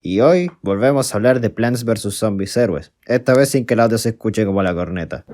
Y hoy volvemos a hablar de Plants vs Zombies Héroes, esta vez sin que el audio se escuche como la corneta.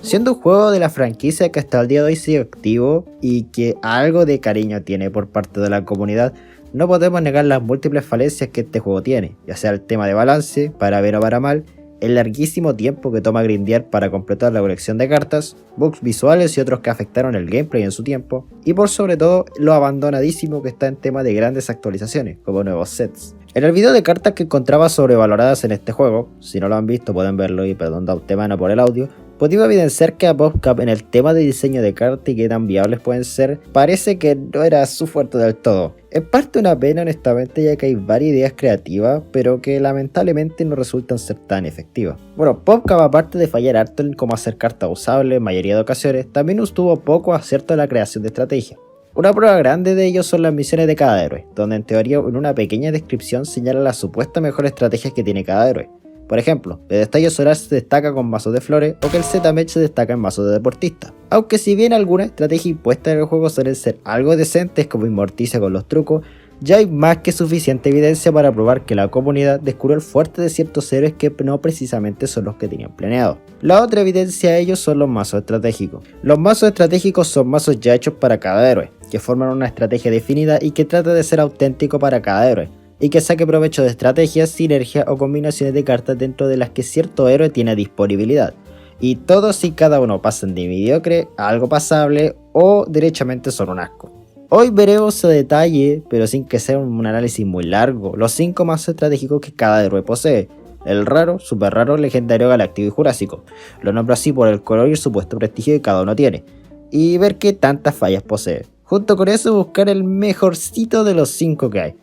Siendo un juego de la franquicia que hasta el día de hoy sigue activo y que algo de cariño tiene por parte de la comunidad, no podemos negar las múltiples falencias que este juego tiene, ya sea el tema de balance, para bien o para mal, el larguísimo tiempo que toma grindear para completar la colección de cartas, bugs visuales y otros que afectaron el gameplay en su tiempo, y por sobre todo lo abandonadísimo que está en tema de grandes actualizaciones, como nuevos sets. En el video de cartas que encontraba sobrevaloradas en este juego, si no lo han visto pueden verlo y perdón de antemano por el audio, podía evidenciar que a PopCap en el tema de diseño de cartas y qué tan viables pueden ser, parece que no era su fuerte del todo. En parte una pena honestamente, ya que hay varias ideas creativas, pero que lamentablemente no resultan ser tan efectivas. Bueno, PopCap, aparte de fallar harto en cómo hacer cartas usables en mayoría de ocasiones, también tuvo poco acierto en la creación de estrategia. Una prueba grande de ello son las misiones de cada héroe, donde en teoría en una pequeña descripción señala las supuestas mejores estrategias que tiene cada héroe. Por ejemplo, el destello solar se destaca con mazos de flores o que el Z-Mech se destaca en mazos de deportista. Aunque si bien algunas estrategias impuestas en el juego suelen ser algo decentes como Inmorticia con los trucos, ya hay más que suficiente evidencia para probar que la comunidad descubrió el fuerte de ciertos héroes que no precisamente son los que tenían planeado. La otra evidencia de ello son los mazos estratégicos. Los mazos estratégicos son mazos ya hechos para cada héroe, que forman una estrategia definida y que trata de ser auténtico para cada héroe, y que saque provecho de estrategias, sinergias o combinaciones de cartas dentro de las que cierto héroe tiene disponibilidad. Y todos y cada uno pasan de mediocre a algo pasable o derechamente son un asco. Hoy veremos a detalle, pero sin que sea un análisis muy largo, los 5 mazos estratégicos que cada héroe posee. El raro, super raro, legendario, galáctico y jurásico. Lo nombro así por el color y el supuesto prestigio que cada uno tiene. Y ver qué tantas fallas posee. Junto con eso buscar el mejorcito de los 5 que hay.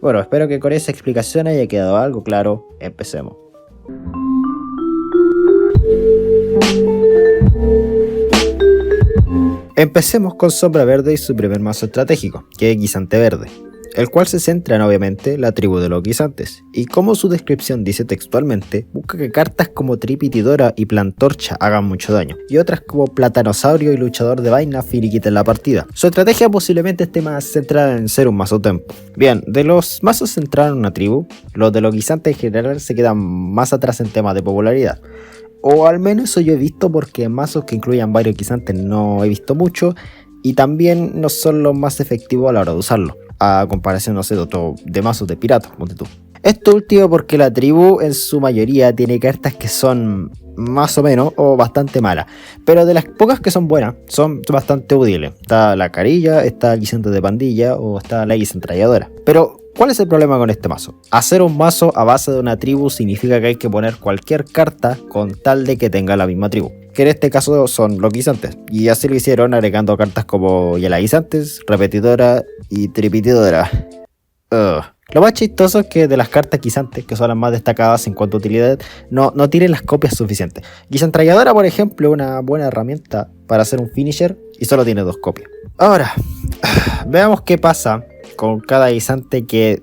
Bueno, espero que con esa explicación haya quedado algo claro. Empecemos. Empecemos con Sombra Verde y su primer mazo estratégico, que es Guisante Verde, el cual se centra en obviamente la tribu de los guisantes, y como su descripción dice textualmente, busca que cartas como Tripitidora y Plantorcha hagan mucho daño, y otras como Platanosaurio y Luchador de Vaina finiquiten la partida. Su estrategia posiblemente esté más centrada en ser un mazo tempo. Bien, de los mazos centrados en una tribu, los de los guisantes en general se quedan más atrás en temas de popularidad. O al menos eso yo he visto, porque mazos que incluyan varios guisantes no he visto mucho, y también no son los más efectivos a la hora de usarlo, a comparación, no sé, de mazos de piratas, ponte tú. Esto último porque la tribu en su mayoría tiene cartas que son más o menos o bastante malas, pero de las pocas que son buenas, son bastante útiles. Está la carilla, está el guisante de pandilla o está la guisantralladora. Pero ¿cuál es el problema con este mazo? Hacer un mazo a base de una tribu significa que hay que poner cualquier carta con tal de que tenga la misma tribu, que en este caso son los guisantes, y así lo hicieron agregando cartas como Hiela Guisantes, Repetidora y Tripitidora. Lo más chistoso es que de las cartas guisantes, que son las más destacadas en cuanto a utilidad, no tienen las copias suficientes. Guisantralladora, por ejemplo, es una buena herramienta para hacer un finisher y solo tiene 2 copias. Ahora, veamos qué pasa con cada guisante que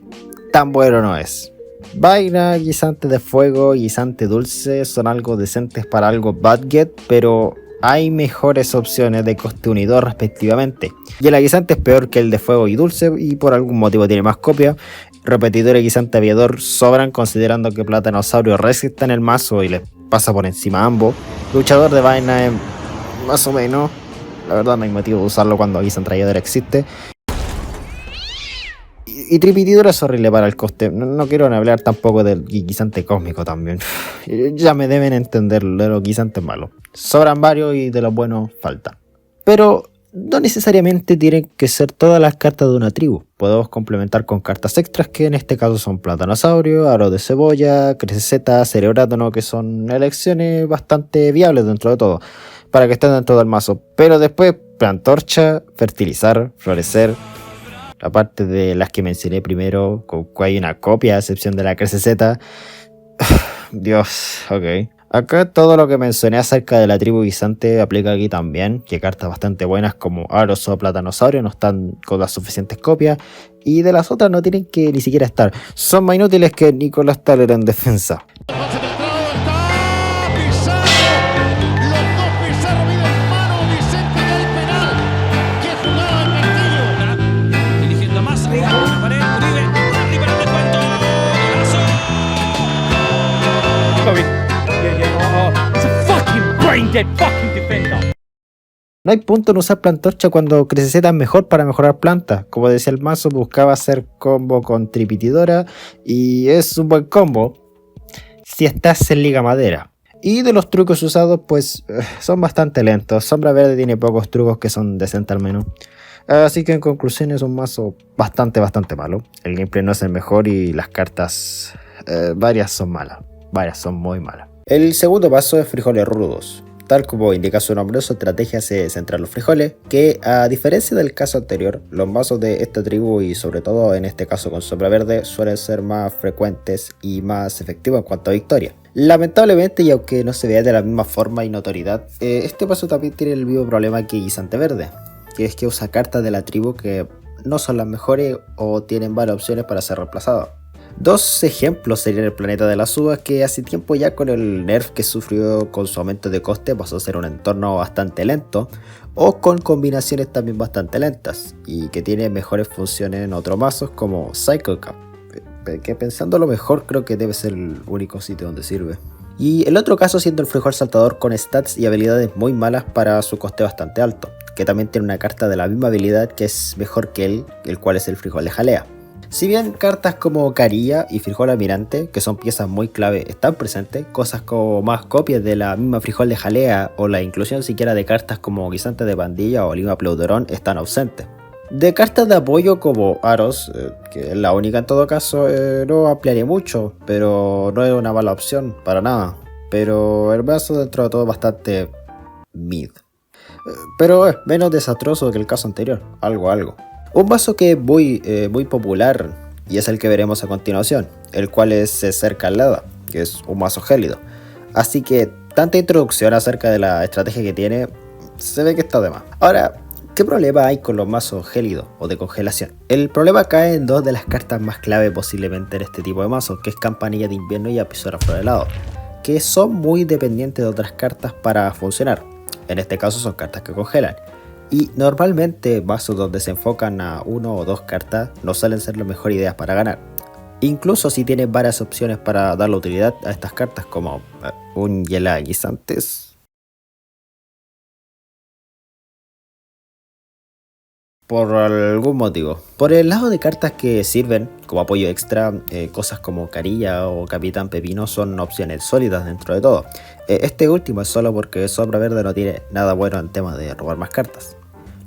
tan bueno no es. Vaina, guisante de fuego y guisante dulce son algo decentes para algo budget, pero hay mejores opciones de coste 1 y 2 respectivamente. Y el guisante es peor que el de fuego y dulce y por algún motivo tiene más copias. Repetidor y guisante aviador sobran considerando que Platanosaurio resista en el mazo y le pasa por encima a ambos. Luchador de vaina es más o menos. La verdad no hay motivo de usarlo cuando Guisantralladora existe. Y Tripitidora es horrible para el coste. No quiero hablar tampoco del guisante cósmico también. Ya me deben entender de los guisantes malos. Sobran varios y de los buenos falta. Pero no necesariamente tienen que ser todas las cartas de una tribu. Podemos complementar con cartas extras que en este caso son Platanosaurio, Aro de Cebolla, Creceta, Cerebrátono, que son elecciones bastante viables dentro de todo, para que estén dentro del mazo. Pero después Plantorcha, Fertilizar, Florecer, aparte de las que mencioné primero, hay una copia a excepción de la Creceta. Dios, ok. Acá todo lo que mencioné acerca de la tribu guisante aplica aquí también, que cartas bastante buenas como Aros o Platanosaurio no están con las suficientes copias, y de las otras no tienen que ni siquiera estar. Son más inútiles que Nicolás Taller en defensa. dead fucking defender. No hay punto en usar Plantorcha cuando Creceseta es mejor para mejorar plantas. Como decía el mazo, buscaba hacer combo con Tripitidora y es un buen combo si estás en Liga Madera. Y de los trucos usados, pues son bastante lentos. Sombra Verde tiene pocos trucos que son decentes al menos. Así que en conclusión es un mazo bastante malo. El gameplay no es el mejor y las cartas varias son malas. Varias son muy malas. El segundo paso es Frijoles Rudos. Tal como indica su nombre, su estrategia se centra en los frijoles, que a diferencia del caso anterior, los mazos de esta tribu y sobre todo en este caso con Sombra Verde suelen ser más frecuentes y más efectivos en cuanto a victoria. Lamentablemente, y aunque no se vea de la misma forma y notoriedad, este paso también tiene el mismo problema que Guisante Verde, que es que usa cartas de la tribu que no son las mejores o tienen varias opciones para ser reemplazadas. Dos ejemplos serían el planeta de las uvas, que hace tiempo ya con el nerf que sufrió con su aumento de coste pasó a ser un entorno bastante lento, o con combinaciones también bastante lentas, y que tiene mejores funciones en otros mazos como Cycle Cup, que pensando lo mejor creo que debe ser el único sitio donde sirve. Y el otro caso siendo el frijol saltador con stats y habilidades muy malas para su coste bastante alto, que también tiene una carta de la misma habilidad que es mejor que él, el cual es el frijol de jalea. Si bien cartas como Carilla y Frijol Almirante, que son piezas muy clave, están presentes, cosas como más copias de la misma Frijol de Jalea o la inclusión siquiera de cartas como Guisante de Pandilla o Lima Pleuderón están ausentes. De cartas de apoyo como Aros, que es la única en todo caso, no ampliaría mucho, pero no es una mala opción para nada. Pero el mazo dentro de todo bastante mid. Pero es menos desastroso que el caso anterior, algo. Un mazo que es muy popular y es el que veremos a continuación, el cual es Cerca Leda, que es un mazo gélido. Así que tanta introducción acerca de la estrategia que tiene, se ve que está de más. Ahora, ¿qué problema hay con los mazos gélidos o de congelación? El problema cae en dos de las cartas más clave posiblemente en este tipo de mazos, que es Campanilla de Invierno y Apisora Florelado, que son muy dependientes de otras cartas para funcionar. En este caso son cartas que congelan. Y normalmente mazos donde se enfocan a uno o dos cartas no suelen ser la mejor idea para ganar. Incluso si tienes varias opciones para darle utilidad a estas cartas como un Hiela Guisantes. Por algún motivo. Por el lado de cartas que sirven como apoyo extra, cosas como Carilla o Capitán Pepino son opciones sólidas dentro de todo. Este último es solo porque Sombra Verde no tiene nada bueno en tema de robar más cartas.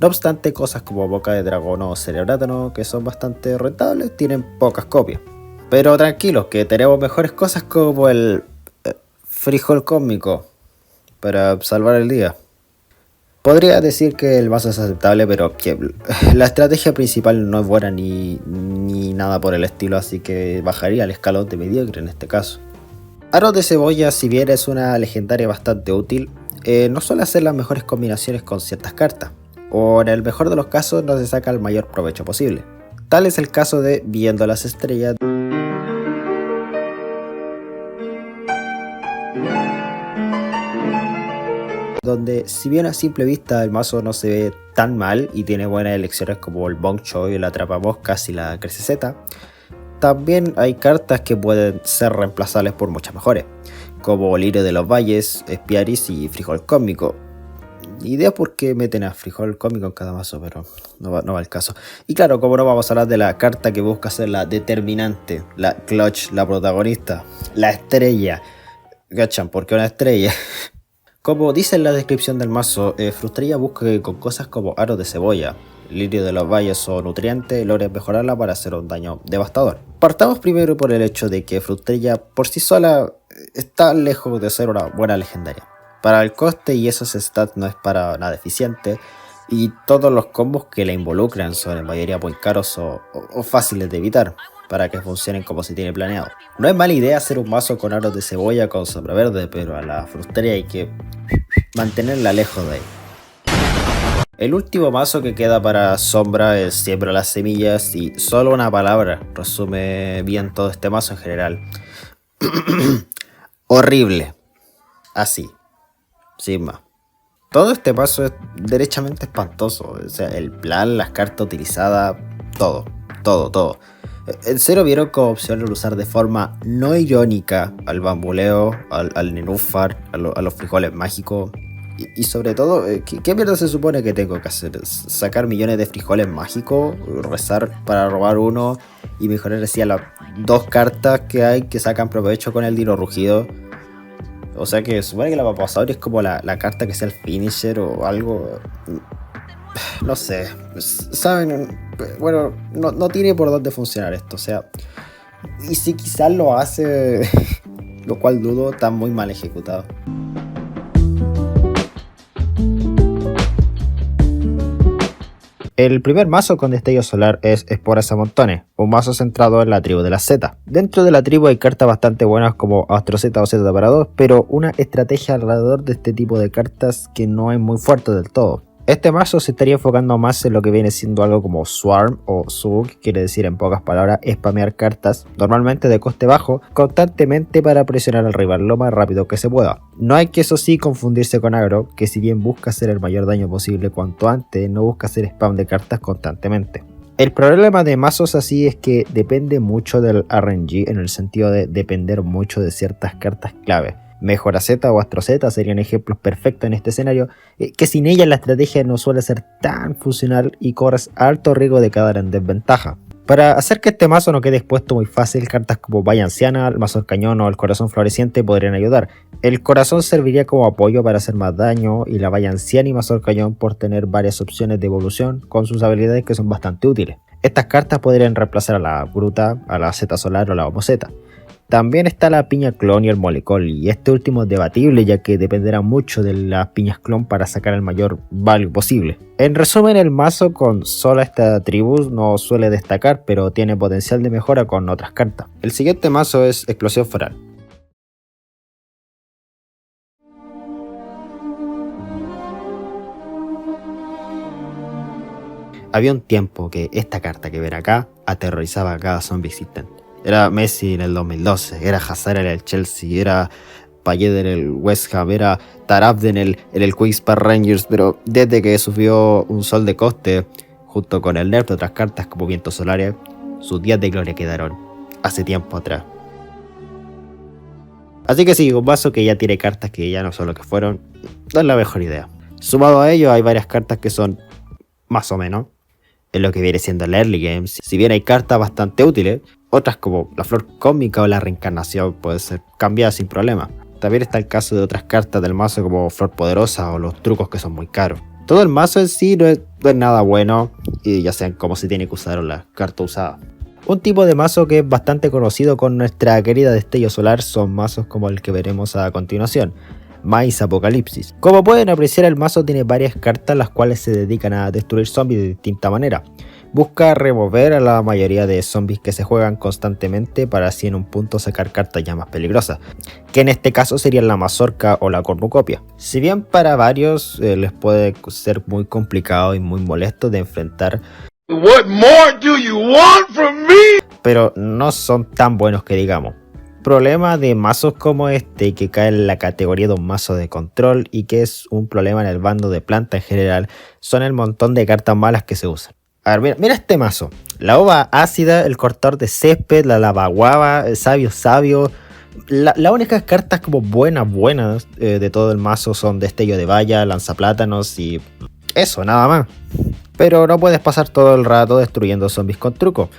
No obstante, cosas como Boca de Dragón o Cerebrátano, que son bastante rentables, tienen pocas copias. Pero tranquilos, que tenemos mejores cosas como el Frijol Cósmico para salvar el día. Podría decir que el mazo es aceptable, pero que la estrategia principal no es buena ni nada por el estilo, así que bajaría el escalón de mediocre en este caso. Aros de Cebolla, si bien es una legendaria bastante útil, no suele hacer las mejores combinaciones con ciertas cartas, o en el mejor de los casos no se saca el mayor provecho posible. Tal es el caso de Viendo las Estrellas, donde si bien a simple vista el mazo no se ve tan mal y tiene buenas elecciones como el Bong Choy, el Atrapamoscas y la Creceseta, también hay cartas que pueden ser reemplazables por muchas mejores, como Lirio de los Valles, Espiaris y Frijol Cósmico. Idea por qué meten a Frijol Cósmico en cada mazo, pero no va al caso. Y claro, como no vamos a hablar de la carta que busca ser la determinante, la clutch, la protagonista, la estrella. ¿Cachan? ¿Por qué una estrella? Como dice en la descripción del mazo, Frustrella busca que con cosas como Aros de Cebolla, Lirio de los Valles o Nutriente logres mejorarla para hacer un daño devastador. Partamos primero por el hecho de que Frustrella por sí sola está lejos de ser una buena legendaria. Para el coste y esos stats no es para nada eficiente, y todos los combos que la involucran son en mayoría muy caros o fáciles de evitar para que funcionen como se tiene planeado. No es mala idea hacer un mazo con Aros de Cebolla con Sombra Verde, pero a la Frustrella hay que mantenerla lejos de ahí. El último mazo que queda para Sombra es Siembra las Semillas, y solo una palabra resume bien todo este mazo en general. Horrible. Así, sin más. Todo este mazo es derechamente espantoso. O sea, el plan, las cartas utilizadas, todo. ¿En serio vieron como opción el usar de forma no irónica al bambuleo, al nenúfar, a los frijoles mágicos? Y sobre todo, ¿qué mierda se supone que tengo que hacer? ¿Sacar millones de frijoles mágicos? ¿Rezar para robar uno? Y mejorar así a las 2 cartas que hay que sacan provecho con el Dino Rugido. O sea que se supone que la Papasaur es como la carta que sea el finisher o algo. No sé. ¿Saben? Bueno, no tiene por dónde funcionar esto. O sea, y si quizás lo hace, lo cual dudo, está muy mal ejecutado. El primer mazo con destello solar es Esporas a Montones, un mazo centrado en la tribu de las Z. Dentro de la tribu hay cartas bastante buenas como Astro Z o Z para 2, pero una estrategia alrededor de este tipo de cartas que no es muy fuerte del todo. Este mazo se estaría enfocando más en lo que viene siendo algo como Swarm o Su, que quiere decir en pocas palabras spamear cartas, normalmente de coste bajo, constantemente para presionar al rival lo más rápido que se pueda. No hay que eso sí confundirse con Agro, que si bien busca hacer el mayor daño posible cuanto antes, no busca hacer spam de cartas constantemente. El problema de mazos así es que depende mucho del RNG en el sentido de depender mucho de ciertas cartas clave. Mejora Z o Astro Z serían ejemplos perfectos en este escenario, que sin ellas la estrategia no suele ser tan funcional y corres alto riesgo de quedar en desventaja. Para hacer que este mazo no quede expuesto muy fácil, cartas como Valla Anciana, el Mazor Cañón o el Corazón Floreciente podrían ayudar. El Corazón serviría como apoyo para hacer más daño y la Valla Anciana y Mazor Cañón por tener varias opciones de evolución con sus habilidades que son bastante útiles. Estas cartas podrían reemplazar a la Gruta, a la Z Solar o la Homo Z. También está la piña clon y el molecol, y este último es debatible ya que dependerá mucho de las piñas clon para sacar el mayor value posible. En resumen, el mazo con solo esta tribu no suele destacar, pero tiene potencial de mejora con otras cartas. El siguiente mazo es Explosión Foral. Había un tiempo que esta carta que ven acá aterrorizaba a cada zombie existente. Era Messi en el 2012, era Hazard en el Chelsea, era Payet en el West Ham, era Tarabde en el Queen's Park Rangers, pero desde que sufrió un sol de coste, junto con el nerf de otras cartas como Vientos Solares, sus días de gloria quedaron hace tiempo atrás. Así que sí, un mazo que ya tiene cartas que ya no son lo que fueron, no es la mejor idea. Sumado a ello, hay varias cartas que son más o menos en lo que viene siendo el early game. Si bien hay cartas bastante útiles, otras como la flor cósmica o la reencarnación pueden ser cambiadas sin problema. También está el caso de otras cartas del mazo como flor poderosa o los trucos que son muy caros. Todo el mazo en sí no es nada bueno, y ya sean cómo se tiene que usar o la carta usada. Un tipo de mazo que es bastante conocido con nuestra querida Destello Solar son mazos como el que veremos a continuación, Maíz Apocalipsis. Como pueden apreciar, el mazo tiene varias cartas las cuales se dedican a destruir zombies de distinta manera. Busca remover a la mayoría de zombies que se juegan constantemente para así en un punto sacar cartas ya más peligrosas, que en este caso serían la mazorca o la cornucopia. Si bien para varios les puede ser muy complicado y muy molesto de enfrentar, What more do you want from me? Pero no son tan buenos que digamos. Problema de mazos como este, que cae en la categoría de un mazo de control y que es un problema en el bando de planta en general, son el montón de cartas malas que se usan. A ver, mira este mazo. La ova ácida, el cortador de césped, la lavaguava, el sabio. Las únicas cartas como buenas de todo el mazo son destello de valla, lanzaplátanos y eso, nada más. Pero no puedes pasar todo el rato destruyendo zombies con truco.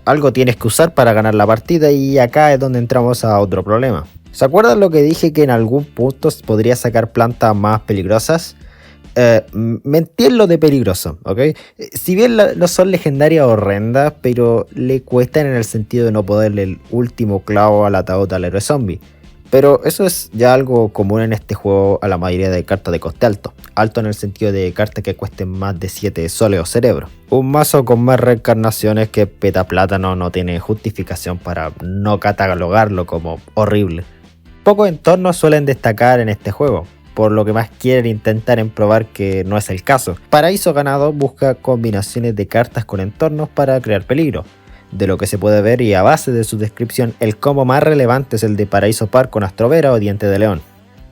Algo tienes que usar para ganar la partida y acá es donde entramos a otro problema. ¿Se acuerdan lo que dije que en algún punto podría sacar plantas más peligrosas? Mentí en lo de peligroso, ¿ok? Si bien no son legendarias horrendas, pero le cuestan en el sentido de no ponerle el último clavo al ataúd al héroe zombie. Pero eso es ya algo común en este juego a la mayoría de cartas de coste alto. Alto en el sentido de cartas que cuesten más de 7 soles o cerebro. Un mazo con más reencarnaciones que Petaplátano no tiene justificación para no catalogarlo como horrible. Pocos entornos suelen destacar en este juego, por lo que más quieren intentar en probar que no es el caso. Paraíso Ganado busca combinaciones de cartas con entornos para crear peligro. De lo que se puede ver y a base de su descripción, el combo más relevante es el de Paraíso Par con Astrovera o Diente de León.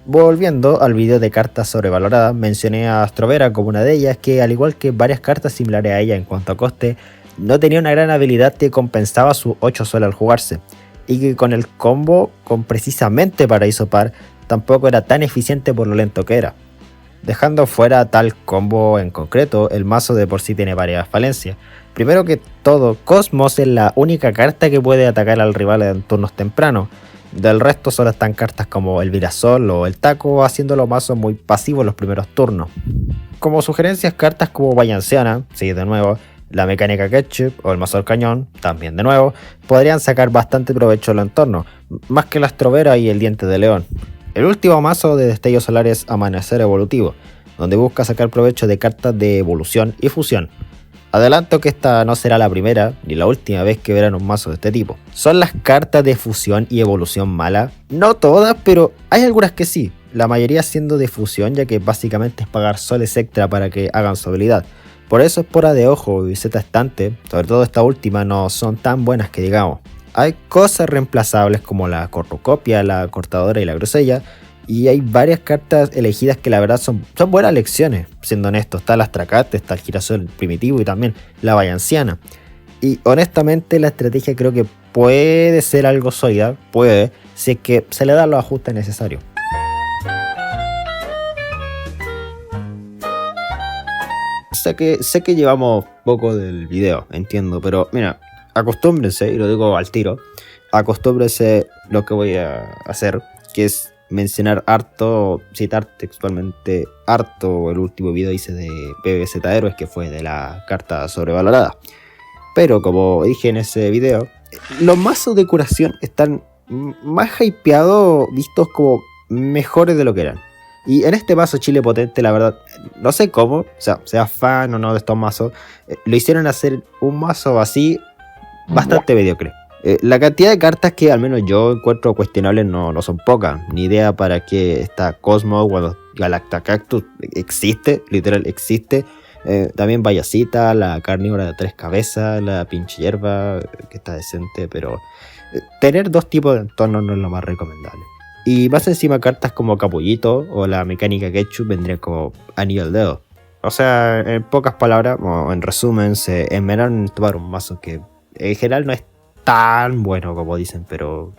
Volviendo al video de cartas sobrevaloradas, mencioné a Astrovera como una de ellas que, al igual que varias cartas similares a ella en cuanto a coste, no tenía una gran habilidad que compensaba su 8 soles al jugarse, y que con el combo con precisamente Paraíso Par tampoco era tan eficiente por lo lento que era. Dejando fuera tal combo en concreto, el mazo de por sí tiene varias falencias. Primero que todo, Cosmos es la única carta que puede atacar al rival en turnos tempranos. Del resto solo están cartas como el Virasol o el Taco, haciendo los mazos muy pasivos en los primeros turnos. Como sugerencias, cartas como Bayanciana, sí, de nuevo, la Mecánica Ketchup o el Mazo del Cañón, también de nuevo, podrían sacar bastante provecho del entorno, más que la Astrovera y el Diente de León. El último mazo de Destello Solar es Amanecer Evolutivo, donde busca sacar provecho de cartas de evolución y fusión. Adelanto que esta no será la primera ni la última vez que verán un mazo de este tipo. ¿Son las cartas de fusión y evolución malas? No todas, pero hay algunas que sí, la mayoría siendo de fusión, ya que básicamente es pagar soles extra para que hagan su habilidad. Por eso Espora de Ojo y Z Estante, sobre todo esta última, no son tan buenas que digamos. Hay cosas reemplazables como la Cornucopia, la Cortadora y la Grosella, y hay varias cartas elegidas que la verdad son buenas elecciones, siendo honesto. Está la Astracate, está el Girasol Primitivo y también la Bayanciana. Y honestamente la estrategia creo que puede ser algo sólida, puede, si es que se le dan los ajustes necesarios. Sé que llevamos poco del video, entiendo, pero mira, acostúmbrense, y lo digo al tiro, acostúmbrense lo que voy a hacer, que es mencionar harto, citar textualmente harto el último video hice de PvZ Héroes, que fue de la carta sobrevalorada. Pero como dije en ese video, los mazos de curación están más hypeados, vistos como mejores de lo que eran. Y en este mazo Chile Potente, la verdad, no sé cómo, o sea fan o no de estos mazos, lo hicieron hacer un mazo así bastante mediocre. La cantidad de cartas que al menos yo encuentro cuestionables no son pocas. Ni idea para qué está Cosmos cuando Galactacactus existe, literal existe. También Bayacita, la carnívora de 3 cabezas, la pinche hierba, que está decente, pero tener dos tipos de entornos no es lo más recomendable. Y más encima cartas como Capullito o la Mecánica Ketchup vendrían como anillo al dedo. O sea, en pocas palabras, o en resumen, se enmenaron en tomar un mazo que en general no es tan bueno como dicen, pero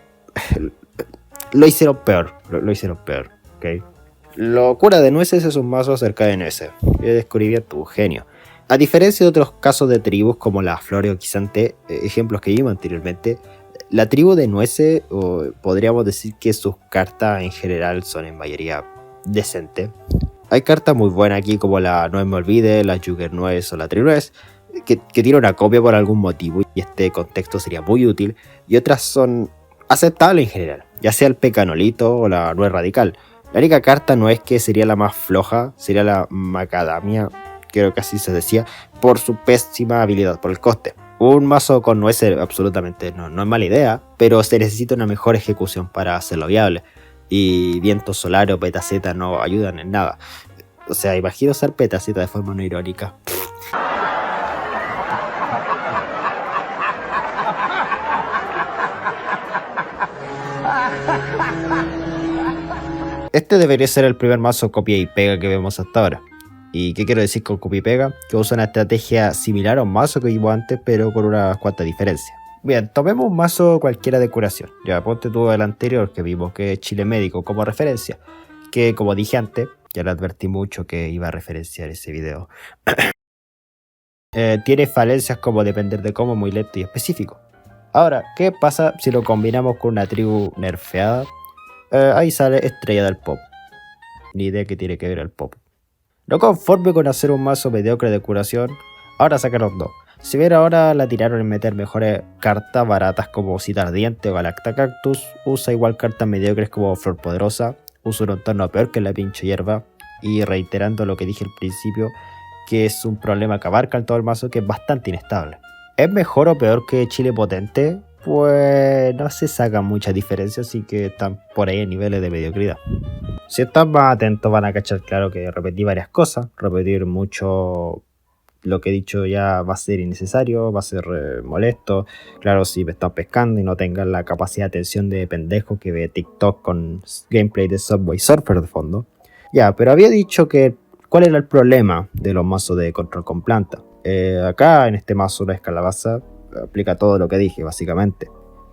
lo hicieron peor, lo hicieron peor, ¿ok? Locura de Nueces es un mazo acerca de nueces, que descubriría tu genio. A diferencia de otros casos de tribus como la Floreo Quisante, ejemplos que vimos anteriormente, la tribu de Nueces, podríamos decir que sus cartas en general son en mayoría decentes. Hay cartas muy buenas aquí como la No Me Olvide, la Jugger Nuez o la Trinuez, que tiene una copia por algún motivo y este contexto sería muy útil, y otras son aceptables en general, ya sea el Pecanolito o la Nuez Radical. La única carta no es que sería la más floja, sería la Macadamia, creo que así se decía, por su pésima habilidad, por el coste. Un mazo con nueces absolutamente no es mala idea, pero se necesita una mejor ejecución para hacerlo viable, y Viento Solar o Petaceta no ayudan en nada. O sea, imagino usar Petaceta de forma no irónica. Este debería ser el primer mazo copia y pega que vemos hasta ahora. ¿Y qué quiero decir con copia y pega? Que usa una estrategia similar a un mazo que vimos antes, pero con unas cuantas diferencias. Bien, tomemos un mazo cualquiera de curación. Ya ponte tú el anterior que vimos, que es Chile Médico, como referencia. Que como dije antes, ya le advertí mucho que iba a referenciar ese video. Tiene falencias como depender de cómo, muy lento y específico. Ahora, ¿qué pasa si lo combinamos con una tribu nerfeada? Ahí sale Estrella del Pop. Ni idea que tiene que ver el pop. No conforme con hacer un mazo mediocre de curación, ahora sacaron dos. Si bien ahora la tiraron en meter mejores cartas baratas como Cita Ardiente o Galactacactus, usa igual cartas mediocres como Flor Poderosa, usa un entorno peor que la pinche hierba, y reiterando lo que dije al principio, que es un problema que abarca en todo el mazo, que es bastante inestable. ¿Es mejor o peor que Chile Potente? Pues no se sacan muchas diferencias, así que están por ahí en niveles de mediocridad. Si están más atentos van a cachar claro que repetí varias cosas, repetir mucho lo que he dicho ya va a ser innecesario, va a ser molesto. Claro, si me están pescando y no tengan la capacidad de atención de pendejo que ve TikTok con gameplay de Subway Surfer de fondo. Ya, pero había dicho que cuál era el problema de los mazos de control con planta. Acá en este mazo la escalabaza aplica todo lo que dije básicamente.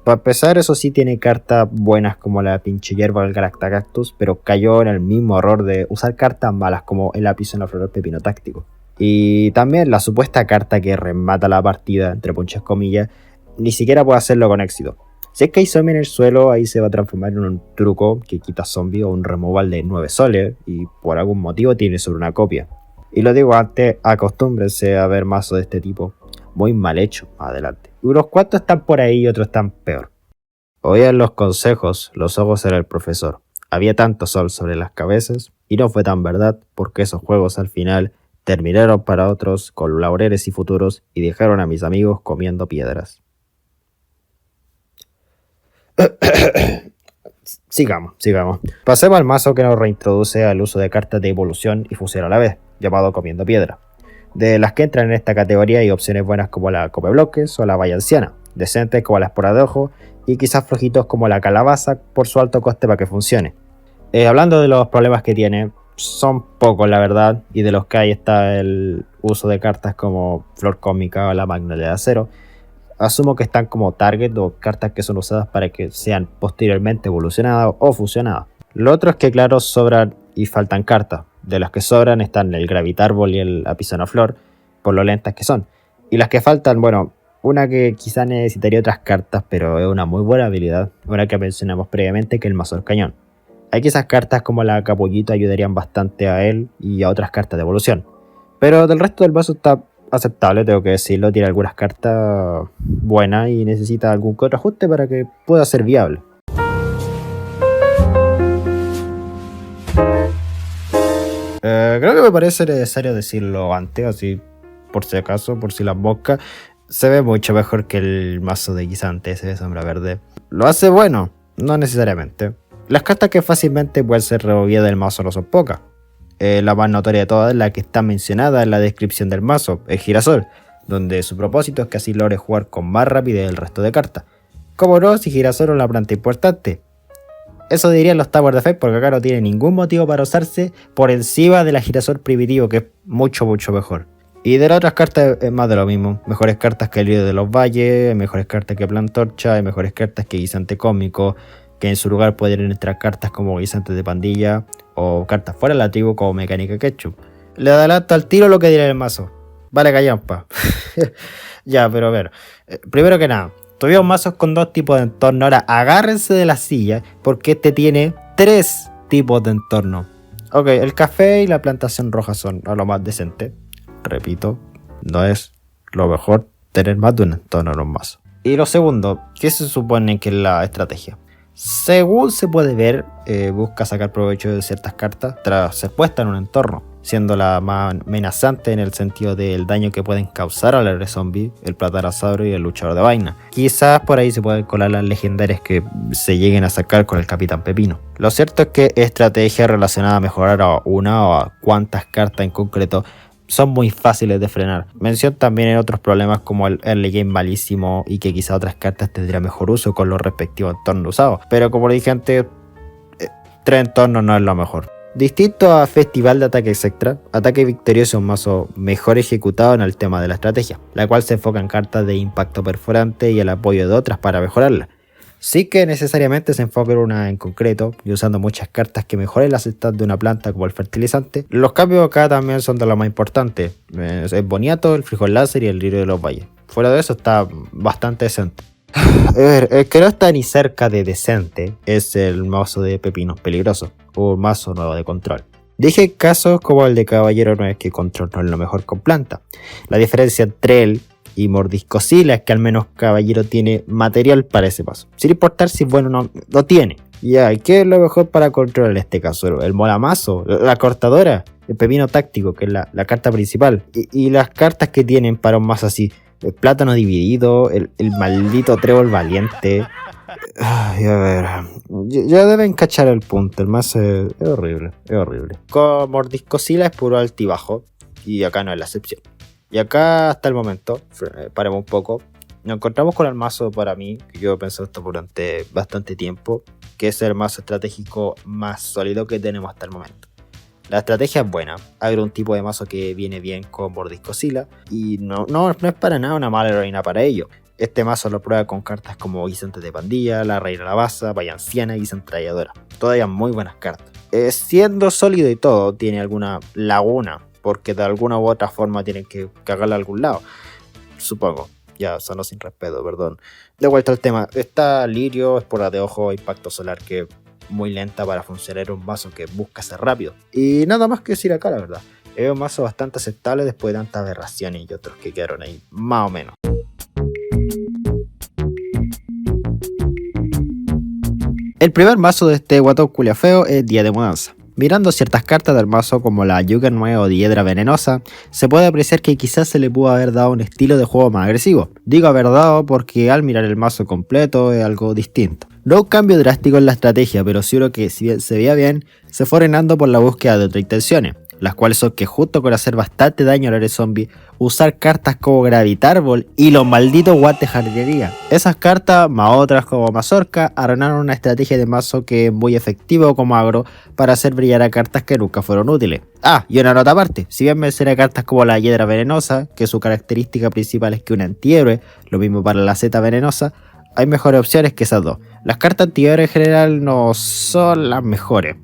Para empezar, eso sí tiene cartas buenas como la pinche hierba del Galactacactus, pero cayó en el mismo error de usar cartas malas como el lápiz en la flor del pepino táctico. Y también la supuesta carta que remata la partida, entre muchas comillas, ni siquiera puede hacerlo con éxito. Si es que hay zombie en el suelo, ahí se va a transformar en un truco que quita zombie o un removal de 9 soles y por algún motivo tiene sobre una copia. Y lo digo antes, acostúmbrense a ver mazos de este tipo. Muy mal hecho, adelante. Unos cuantos están por ahí y otros están peor. Oían los consejos, los ojos era el profesor. Había tanto sol sobre las cabezas y no fue tan verdad porque esos juegos al final terminaron para otros con laureles y futuros y dejaron a mis amigos comiendo piedras. Sigamos. Pasemos al mazo que nos reintroduce al uso de cartas de evolución y fusión a la vez, llamado Comiendo Piedra. De las que entran en esta categoría hay opciones buenas como la Come Bloques o la Valla Anciana, decentes como la Espora de Ojo y quizás flojitos como la Calabaza por su alto coste para que funcione. Hablando de los problemas que tiene, son pocos la verdad, y de los que hay está el uso de cartas como Flor Cósmica o la Magnolia de Acero. Asumo que están como target o cartas que son usadas para que sean posteriormente evolucionadas o fusionadas. Lo otro es que claro, sobran y faltan cartas. De las que sobran están el Gravitarbol y el Apizona Flor, por lo lentas que son. Y las que faltan, bueno, una que quizá necesitaría otras cartas, pero es una muy buena habilidad, una que mencionamos previamente, que es el Mazo Cañón. Aquí esas cartas como la Capullito ayudarían bastante a él y a otras cartas de evolución. Pero del resto del mazo está aceptable, tengo que decirlo, tiene algunas cartas buenas y necesita algún que otro ajuste para que pueda ser viable. Creo que me parece necesario decirlo antes, así por si acaso, por si las moscas. Se ve mucho mejor que el mazo de guisante ese de sombra verde. ¿Lo hace bueno? No necesariamente. Las cartas que fácilmente pueden ser removidas del mazo no son pocas. La más notoria de todas es la que está mencionada en la descripción del mazo, el Girasol, donde su propósito es que así logre jugar con más rapidez el resto de cartas. Como no, si Girasol es una planta importante. Eso dirían los Tower Defense porque acá no tiene ningún motivo para usarse por encima de la Girasol primitivo, que es mucho mejor. Y de las otras cartas es más de lo mismo. Mejores cartas que el líder de los valles, mejores cartas que Plantorcha, mejores cartas que Guisante Cósmico, que en su lugar pueden entrar cartas como Guisantes de Pandilla o cartas fuera de la tribu como Mecánica Ketchup. Le adelanto al tiro lo que diré en el mazo. Vale callampa. Ya, pero a ver. Primero que nada, tuvimos mazos con 2 tipos de entorno. Ahora agárrense de la silla porque este tiene 3 tipos de entorno. Ok, el café y la plantación roja son a lo más decente. Repito, no es lo mejor tener más de un entorno en un mazo. Y lo segundo, ¿qué se supone que es la estrategia? Según se puede ver, busca sacar provecho de ciertas cartas tras ser puesta en un entorno, siendo la más amenazante en el sentido del daño que pueden causar al héroe zombie, el Platanosaurus y el luchador de vaina. Quizás por ahí se pueden colar las legendarias que se lleguen a sacar con el Capitán Pepino. Lo cierto es que estrategia relacionada a mejorar a una o a cuantas cartas en concreto son muy fáciles de frenar. Mención también en otros problemas como el early game malísimo y que quizá otras cartas tendrían mejor uso con los respectivos entornos usados. Pero como le dije antes, 3 entornos no es lo mejor. Distinto a Festival de Ataques Extra, Ataque Victorioso es un mazo mejor ejecutado en el tema de la estrategia, la cual se enfoca en cartas de impacto perforante y el apoyo de otras para mejorarla. Sí que necesariamente se enfoca en una en concreto y usando muchas cartas que mejoren la stats de una planta como el fertilizante. Los cambios acá también son de lo más importantes. Es Boniato, el Frijol Láser y el Lirio de los Valles. Fuera de eso está bastante decente. A ver, el que no está ni cerca de decente es el mazo de Pepinos Peligrosos, o un mazo nuevo de control. Dije casos como el de Caballero no es que control no es lo mejor con planta. La diferencia entre él y Mordiscosila es que al menos Caballero tiene material para ese paso, sin importar si bueno o no lo tiene. Ya, ¿y qué es lo mejor para controlar en este caso? El molamazo, la cortadora, el pepino táctico, que es la carta principal, y las cartas que tienen para un mazo así: el plátano dividido, el maldito trébol valiente. Ay, a ver, ya deben cachar el punto, el mazo es horrible, es horrible. Con Mordiscosila es puro altibajo, y acá no es la excepción. Y acá hasta el momento, paremos un poco, nos encontramos con el mazo para mí, que yo he pensado esto durante bastante tiempo, que es el mazo estratégico más sólido que tenemos hasta el momento. La estrategia es buena, hay un tipo de mazo que viene bien con Mordiscosila y no es para nada una mala heroína para ello. Este mazo lo prueba con cartas como Guisante de Pandilla, la Reina Lavasa, Vaya Anciana y Guisantralladora. Todavía muy buenas cartas. Siendo sólido y todo, tiene alguna laguna, porque de alguna u otra forma tienen que cagarla a algún lado. Supongo. Ya, sonó sin respeto, perdón. De vuelta al tema. Está Lirio, Espora de Ojo, Impacto Solar, que muy lenta para funcionar un mazo que busca ser rápido. Y nada más que decir acá, la verdad. Es un mazo bastante aceptable después de tantas aberraciones y otros que quedaron ahí, más o menos. El primer mazo de este guatón culia feo es Día de Mudanza. Mirando ciertas cartas del mazo como la Juggernaut o Hiedra Venenosa, se puede apreciar que quizás se le pudo haber dado un estilo de juego más agresivo. Digo haber dado porque al mirar el mazo completo es algo distinto. No un cambio drástico en la estrategia, pero seguro que si bien se veía bien, se fue frenando por la búsqueda de otras intenciones, las cuales son que justo con hacer bastante daño al área zombie, usar cartas como Gravitar Ball y los malditos guantes de jardinería. Esas cartas, más otras como Mazorca, arruinaron una estrategia de mazo que es muy efectivo como agro para hacer brillar a cartas que nunca fueron útiles. Ah, y una nota aparte, si bien mencioné cartas como la Hiedra Venenosa, que su característica principal es que un antihéroe, lo mismo para la Z Venenosa, hay mejores opciones que esas dos. Las cartas antihéroes en general no son las mejores,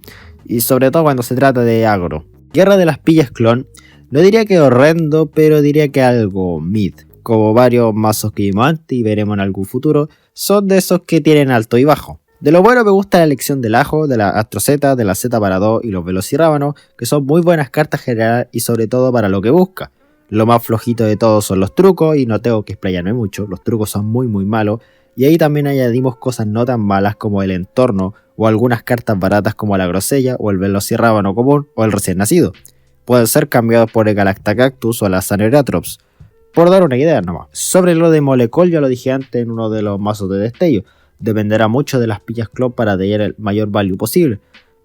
y sobre todo cuando se trata de agro. Guerra de las Pillas Clon, no diría que horrendo, pero diría que algo mid. Como varios mazos que vimos antes y veremos en algún futuro, son de esos que tienen alto y bajo. De lo bueno me gusta la elección del Ajo, de la Astro Z, de la Z para 2 y los Velocirrábanos, que son muy buenas cartas general y sobre todo para lo que busca. Lo más flojito de todo son los trucos y no tengo que explayarme mucho, los trucos son muy malos. Y ahí también añadimos cosas no tan malas como el entorno o algunas cartas baratas como la Grosella o el Velocirrábano común o el recién nacido. Pueden ser cambiados por el Galactacactus o la Saneratrops, por dar una idea nomás. Sobre lo de Molecol ya lo dije antes en uno de los mazos de destello, dependerá mucho de las pillas clon para tener el mayor value posible.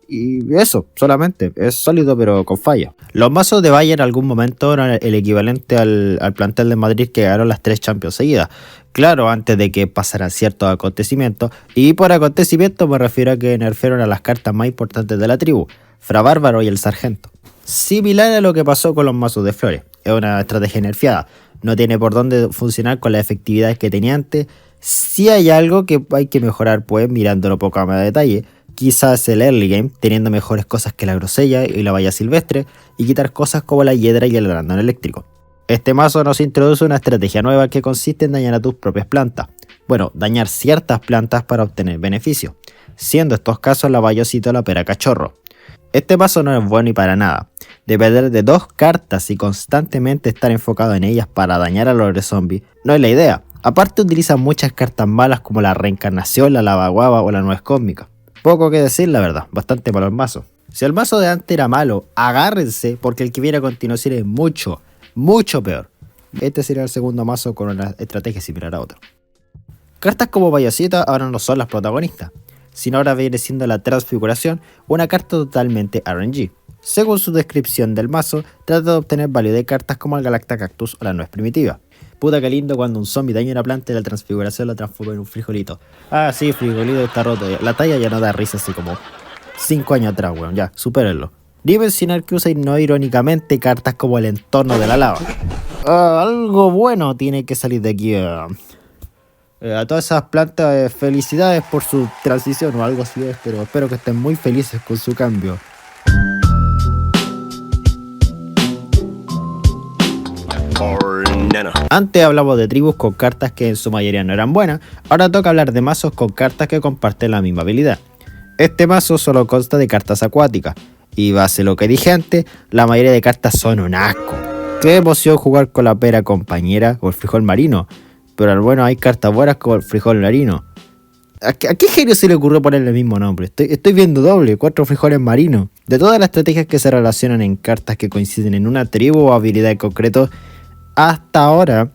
Y eso, solamente, es sólido pero con falla. Los mazos de Bayern en algún momento eran el equivalente al plantel de Madrid que ganaron las 3 Champions seguidas. Claro, antes de que pasaran ciertos acontecimientos, y por acontecimiento me refiero a que nerfearon a las cartas más importantes de la tribu, Fra Bárbaro y el Sargento. Similar a lo que pasó con los mazos de flores, es una estrategia nerfeada, no tiene por dónde funcionar con las efectividades que tenía antes. Si hay algo que hay que mejorar pues mirándolo poco a más detalle, quizás el early game, teniendo mejores cosas que la Grosella y la Valla Silvestre, y quitar cosas como la Hiedra y el Grandón Eléctrico. Este mazo nos introduce una estrategia nueva que consiste en dañar a tus propias plantas. Bueno, dañar ciertas plantas para obtener beneficio, siendo estos casos la Vallocito o la Pera Cachorro. Este mazo no es bueno y para nada. Depender de 2 cartas y constantemente estar enfocado en ellas para dañar a los zombies no es la idea. Aparte utiliza muchas cartas malas como la Reencarnación, la Lava Guava o la Nuez Cósmica. Poco que decir la verdad, bastante malo el mazo. Si el mazo de antes era malo, agárrense porque el que viene a continuación es mucho peor. Este sería el segundo mazo con una estrategia similar a otro. Cartas como Vallacita ahora no son las protagonistas, sino ahora viene siendo la Transfiguración, una carta totalmente RNG. Según su descripción del mazo, trata de obtener value de cartas como el Galactacactus o la Nuez Primitiva. Puta que lindo cuando un zombie daña una planta y la Transfiguración la transforma en un frijolito. Ah sí, frijolito está roto ya. La talla ya no da risa así como 5 años atrás, weón, ya, supérenlo. Dimensionar que usa no irónicamente cartas como el entorno de la lava. Algo bueno tiene que salir de aquí. A todas esas plantas, felicidades por su transición o algo así es, pero espero que estén muy felices con su cambio. Antes hablamos de tribus con cartas que en su mayoría no eran buenas, ahora toca hablar de mazos con cartas que comparten la misma habilidad. Este mazo solo consta de cartas acuáticas, y base a lo que dije antes, la mayoría de cartas son un asco. Qué emoción jugar con la Pera Compañera o el Frijol Marino, pero al bueno hay cartas buenas como el Frijol Marino. ¿A qué genio se le ocurrió ponerle el mismo nombre? Estoy viendo doble, 4 frijoles marinos. De todas las estrategias que se relacionan en cartas que coinciden en una tribu o habilidad en concreto, hasta ahora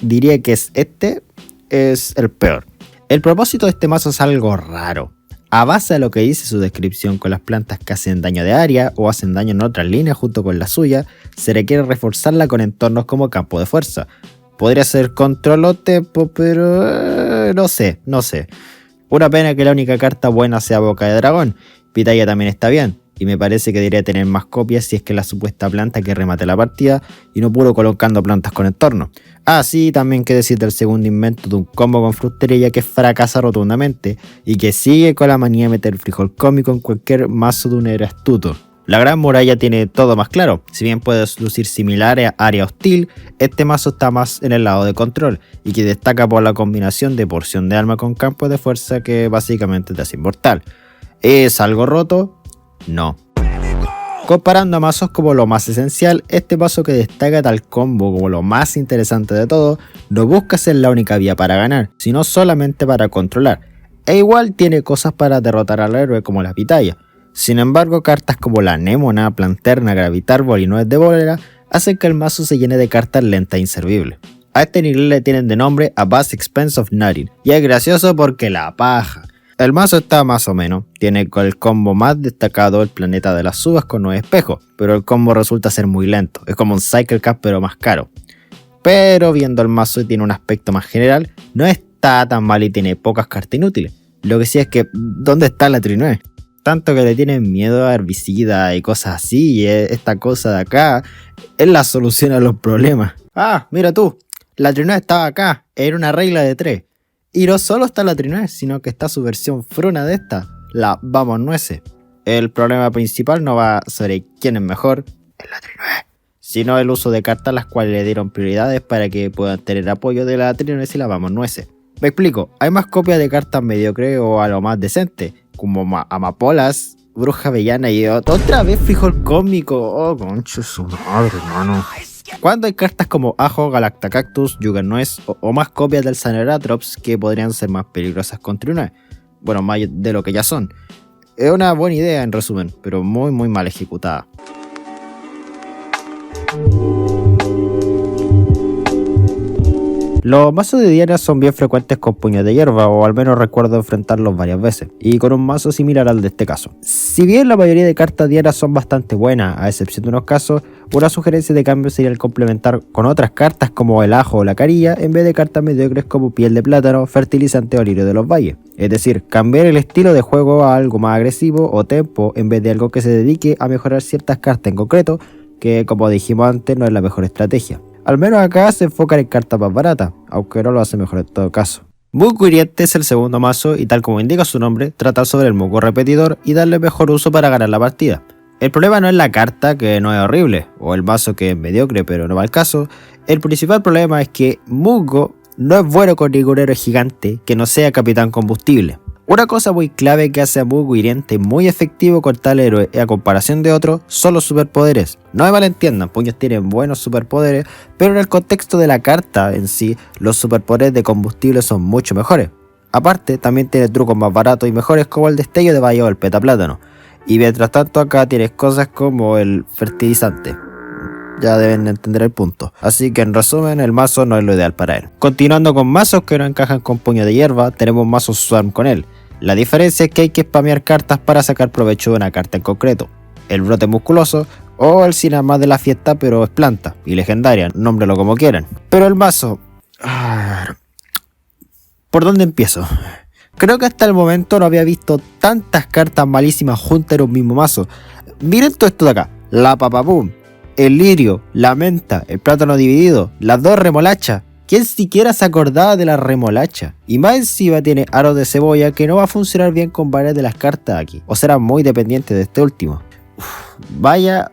diría que este es el peor. El propósito de este mazo es algo raro. A base de lo que dice su descripción con las plantas que hacen daño de área o hacen daño en otras líneas junto con la suya, se requiere reforzarla con entornos como campo de fuerza. Podría ser control o tempo, pero no sé. Una pena que la única carta buena sea Boca de Dragón. Pitaya también está bien, y me parece que debería tener más copias si es que es la supuesta planta que remate la partida y no puro colocando plantas con entorno. Sí, también que decir del segundo invento de un combo con frutería que fracasa rotundamente y que sigue con la manía de meter frijol cómico en cualquier mazo de un héroe astuto. La Gran Muralla tiene todo más claro. Si bien puede lucir similar a Área Hostil, este mazo está más en el lado de control y que destaca por la combinación de porción de alma con campo de fuerza que básicamente te hace inmortal. ¿Es algo roto? No. Comparando a mazos como lo más esencial, este mazo que destaca tal combo como lo más interesante de todo, no busca ser la única vía para ganar, sino solamente para controlar. E igual tiene cosas para derrotar al héroe como la pitaya. Sin embargo, cartas como la Némona, Planterna, Gravitarbol y Nuez de Bólera hacen que el mazo se llene de cartas lentas e inservibles. A este nivel le tienen de nombre A Vast Expanse of Nothing, y es gracioso porque la paja. El mazo está más o menos, tiene el combo más destacado el planeta de las uvas con 9 espejos, pero el combo resulta ser muy lento, es como un Cycle Cap pero más caro. Pero viendo el mazo y tiene un aspecto más general, no está tan mal y tiene pocas cartas inútiles. Lo que sí es que, ¿dónde está la Tri-9? Tanto que le tienen miedo a herbicida y cosas así, y esta cosa de acá es la solución a los problemas. Mira tú, la Tri-9 estaba acá, era una regla de 3. Y no solo está la Tri-9, sino que está su versión fruna de esta, la Vamos Nueces. El problema principal no va sobre quién es mejor, es la Tri-9, sino el uso de cartas las cuales le dieron prioridades para que puedan tener apoyo de la Tri-9 y la Vamos Nueces. Me explico, hay más copias de cartas mediocre o a lo más decente, como Amapolas, Bruja Avellana y otra vez Frijol Cósmico. Oh, concha su madre, hermano. Cuando hay cartas como Ajo, Galactacactus, Yugernuez o más copias del Saneratrops que podrían ser más peligrosas con Tri-9. Bueno, más de lo que ya son. Es una buena idea en resumen, pero muy mal ejecutada. Los mazos de Diana son bien frecuentes con puños de hierba, o al menos recuerdo enfrentarlos varias veces, y con un mazo similar al de este caso. Si bien la mayoría de cartas Diana son bastante buenas, a excepción de unos casos, una sugerencia de cambio sería el complementar con otras cartas como el ajo o la carilla, en vez de cartas mediocres como piel de plátano, fertilizante o lirio de los valles. Es decir, cambiar el estilo de juego a algo más agresivo o tempo, en vez de algo que se dedique a mejorar ciertas cartas en concreto, que como dijimos antes no es la mejor estrategia. Al menos acá se enfocan en cartas más baratas, aunque no lo hace mejor en todo caso. Mugo Hiriente es el segundo mazo y tal como indica su nombre, trata sobre el Mugo repetidor y darle mejor uso para ganar la partida. El problema no es la carta, que no es horrible, o el mazo, que es mediocre pero no va al caso. El principal problema es que Mugo no es bueno con ningún héroe gigante que no sea Capitán Combustible. Una cosa muy clave que hace a Mugo Hiriente muy efectivo con tal héroe a comparación de otros son los superpoderes. No me malentiendan, Puños tienen buenos superpoderes, pero en el contexto de la carta en sí, los superpoderes de combustible son mucho mejores. Aparte, también tiene trucos más baratos y mejores como el destello de Valle o el petaplátano. Y mientras tanto acá tienes cosas como el fertilizante. Ya deben entender el punto. Así que en resumen, el mazo no es lo ideal para él. Continuando con mazos que no encajan con puño de hierba, tenemos mazos Swarm con él. La diferencia es que hay que spamear cartas para sacar provecho de una carta en concreto. El brote musculoso o el Cinema de la fiesta, pero es planta y legendaria, nómbrelo como quieran. Pero el mazo... ¿Por dónde empiezo? Creo que hasta el momento no había visto tantas cartas malísimas juntas en un mismo mazo. Miren todo esto de acá. La Papapum, el lirio, la menta, el plátano dividido, las dos remolachas. ¿Quién siquiera se acordaba de la remolacha? Y más encima tiene aros de cebolla que no va a funcionar bien con varias de las cartas aquí, o será muy dependiente de este último. Vaya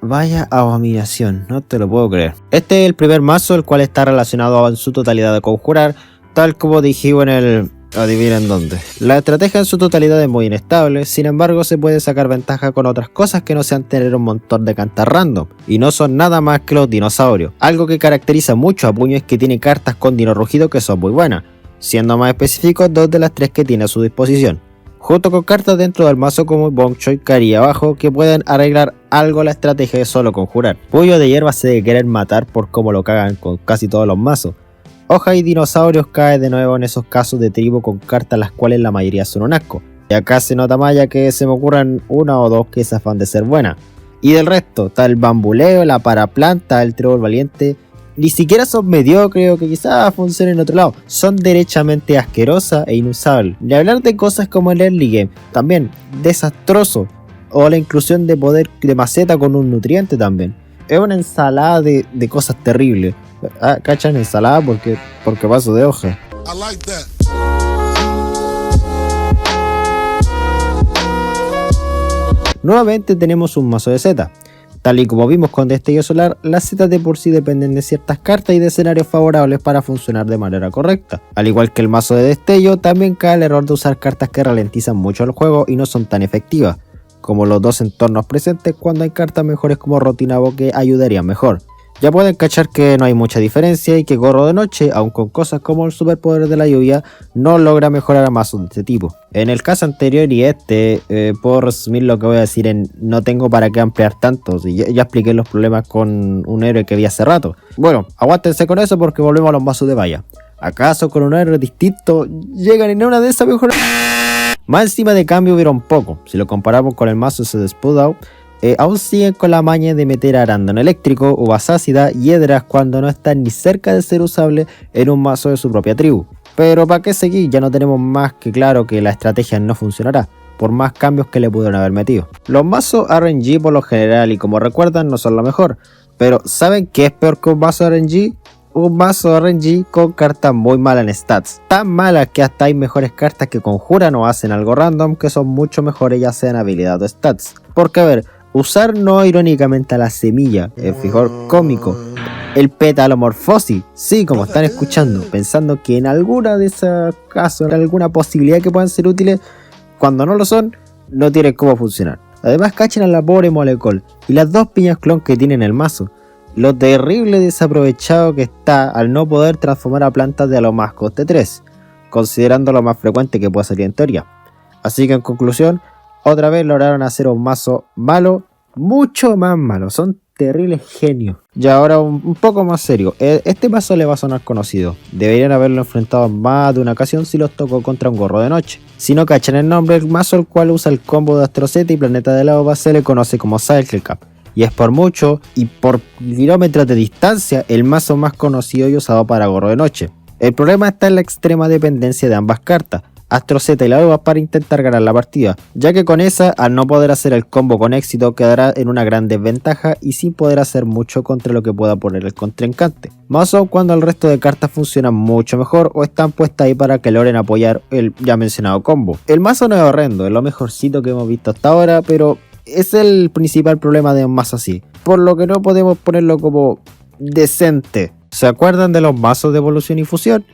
abominación, no te lo puedo creer. Este es el primer mazo, el cual está relacionado en su totalidad de conjurar, tal como dijimos en el... adivinen dónde. La estrategia en su totalidad es muy inestable, sin embargo se puede sacar ventaja con otras cosas que no sean tener un montón de cartas random, y no son nada más que los dinosaurios. Algo que caracteriza mucho a Puño es que tiene cartas con dino rugido que son muy buenas, siendo más específicos 2 de las 3 que tiene a su disposición, junto con cartas dentro del mazo como Bonchoy, Cari abajo, que pueden arreglar algo la estrategia de solo conjurar. Puño de hierba se debe querer matar por cómo lo cagan con casi todos los mazos. Hoja y dinosaurios cae de nuevo en esos casos de tribu con cartas las cuales la mayoría son un asco. Y acá se nota más ya que se me ocurran una o dos que se afán de ser buenas. Y del resto, está el bambuleo, la paraplanta, el trébol valiente. Ni siquiera son mediocres o que quizás funcionen en otro lado. Son derechamente asquerosas e inusables. Ni hablar de cosas como el early game, también desastroso. o la inclusión de poder de maceta con un nutriente también. Es una ensalada de cosas terribles. ¿Cachan? Ensalada porque paso de hoja. I like that. Nuevamente tenemos un mazo de Z. Tal y como vimos con Destello Solar, las Z de por sí dependen de ciertas cartas y de escenarios favorables para funcionar de manera correcta. Al igual que el mazo de Destello, también cae el error de usar cartas que ralentizan mucho el juego y no son tan efectivas, como los dos entornos presentes cuando hay cartas mejores como Rotinabo que ayudarían mejor. Ya pueden cachar que no hay mucha diferencia y que Gorro de Noche, aun con cosas como el superpoder de la lluvia, no logra mejorar a mazos de este tipo. En el caso anterior y puedo resumir lo que voy a decir en no tengo para qué ampliar tanto, ya expliqué los problemas con un héroe que vi hace rato. Bueno, aguántense con eso porque volvemos a los mazos de valla. ¿Acaso con un héroe distinto llegan en una de esas mejoras? Más encima de cambio hubieron poco, si lo comparamos con el mazo de Spud Out. Aún siguen con la maña de meter a Arándano Eléctrico, Uvas Ácida y Hiedras cuando no están ni cerca de ser usable en un mazo de su propia tribu. Pero ¿para qué seguir? Ya no tenemos más que claro que la estrategia no funcionará, por más cambios que le pudieron haber metido. Los mazos RNG por lo general y como recuerdan no son lo mejor, pero ¿saben qué es peor que un mazo RNG? Un mazo RNG con cartas muy malas en stats, tan malas que hasta hay mejores cartas que conjuran o hacen algo random que son mucho mejores ya sea en habilidad o stats. Porque a ver, usar no irónicamente a la semilla, el frijol cómico, el petalomorfosis, sí, como están escuchando, pensando que en alguna de esos casos, en alguna posibilidad que puedan ser útiles, cuando no lo son, no tienen cómo funcionar. Además cachen a la pobre Molecol y las dos piñas clon que tiene en el mazo. Lo terrible desaprovechado que está al no poder transformar a plantas de a lo más coste 3, considerando lo más frecuente que puede salir en teoría. Así que en conclusión, otra vez lograron hacer un mazo malo, mucho más malo, son terribles genios. Y ahora un poco más serio, este mazo le va a sonar conocido, deberían haberlo enfrentado más de una ocasión si los tocó contra un Gorro de Noche. Si no cachan el nombre, el mazo el cual usa el combo de Astro Z y Planeta de Lava se le conoce como Cycle Cap. Y es por mucho y por kilómetros de distancia el mazo más conocido y usado para Gorro de Noche. El problema está en la extrema dependencia de ambas cartas, Astro Z y la Uva, para intentar ganar la partida, ya que con esa, al no poder hacer el combo con éxito, quedará en una gran desventaja y sin poder hacer mucho contra lo que pueda poner el contrincante. Más aún cuando el resto de cartas funcionan mucho mejor o están puestas ahí para que logren apoyar el ya mencionado combo. El mazo no es horrendo, es lo mejorcito que hemos visto hasta ahora, pero es el principal problema de un mazo así, por lo que no podemos ponerlo como decente. ¿Se acuerdan de los mazos de evolución y fusión?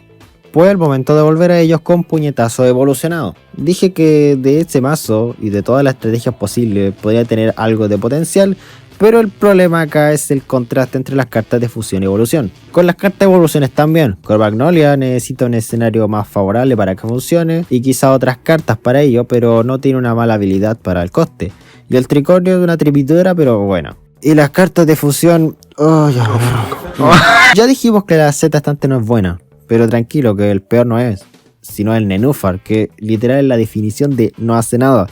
Pues el momento de volver a ellos con puñetazo evolucionado. Dije que de este mazo y de todas las estrategias posibles podría tener algo de potencial, pero el problema acá es el contraste entre las cartas de fusión y evolución. Con las cartas de evolución están bien, Corvagnolia necesita un escenario más favorable para que funcione y quizá otras cartas para ello, pero no tiene una mala habilidad para el coste. Y el tricornio es una tripitura, pero bueno. Y las cartas de fusión... Ya dijimos que la Z estante no es buena, pero tranquilo que el peor no es, sino el Nenúfar, que literal es la definición de no hace nada.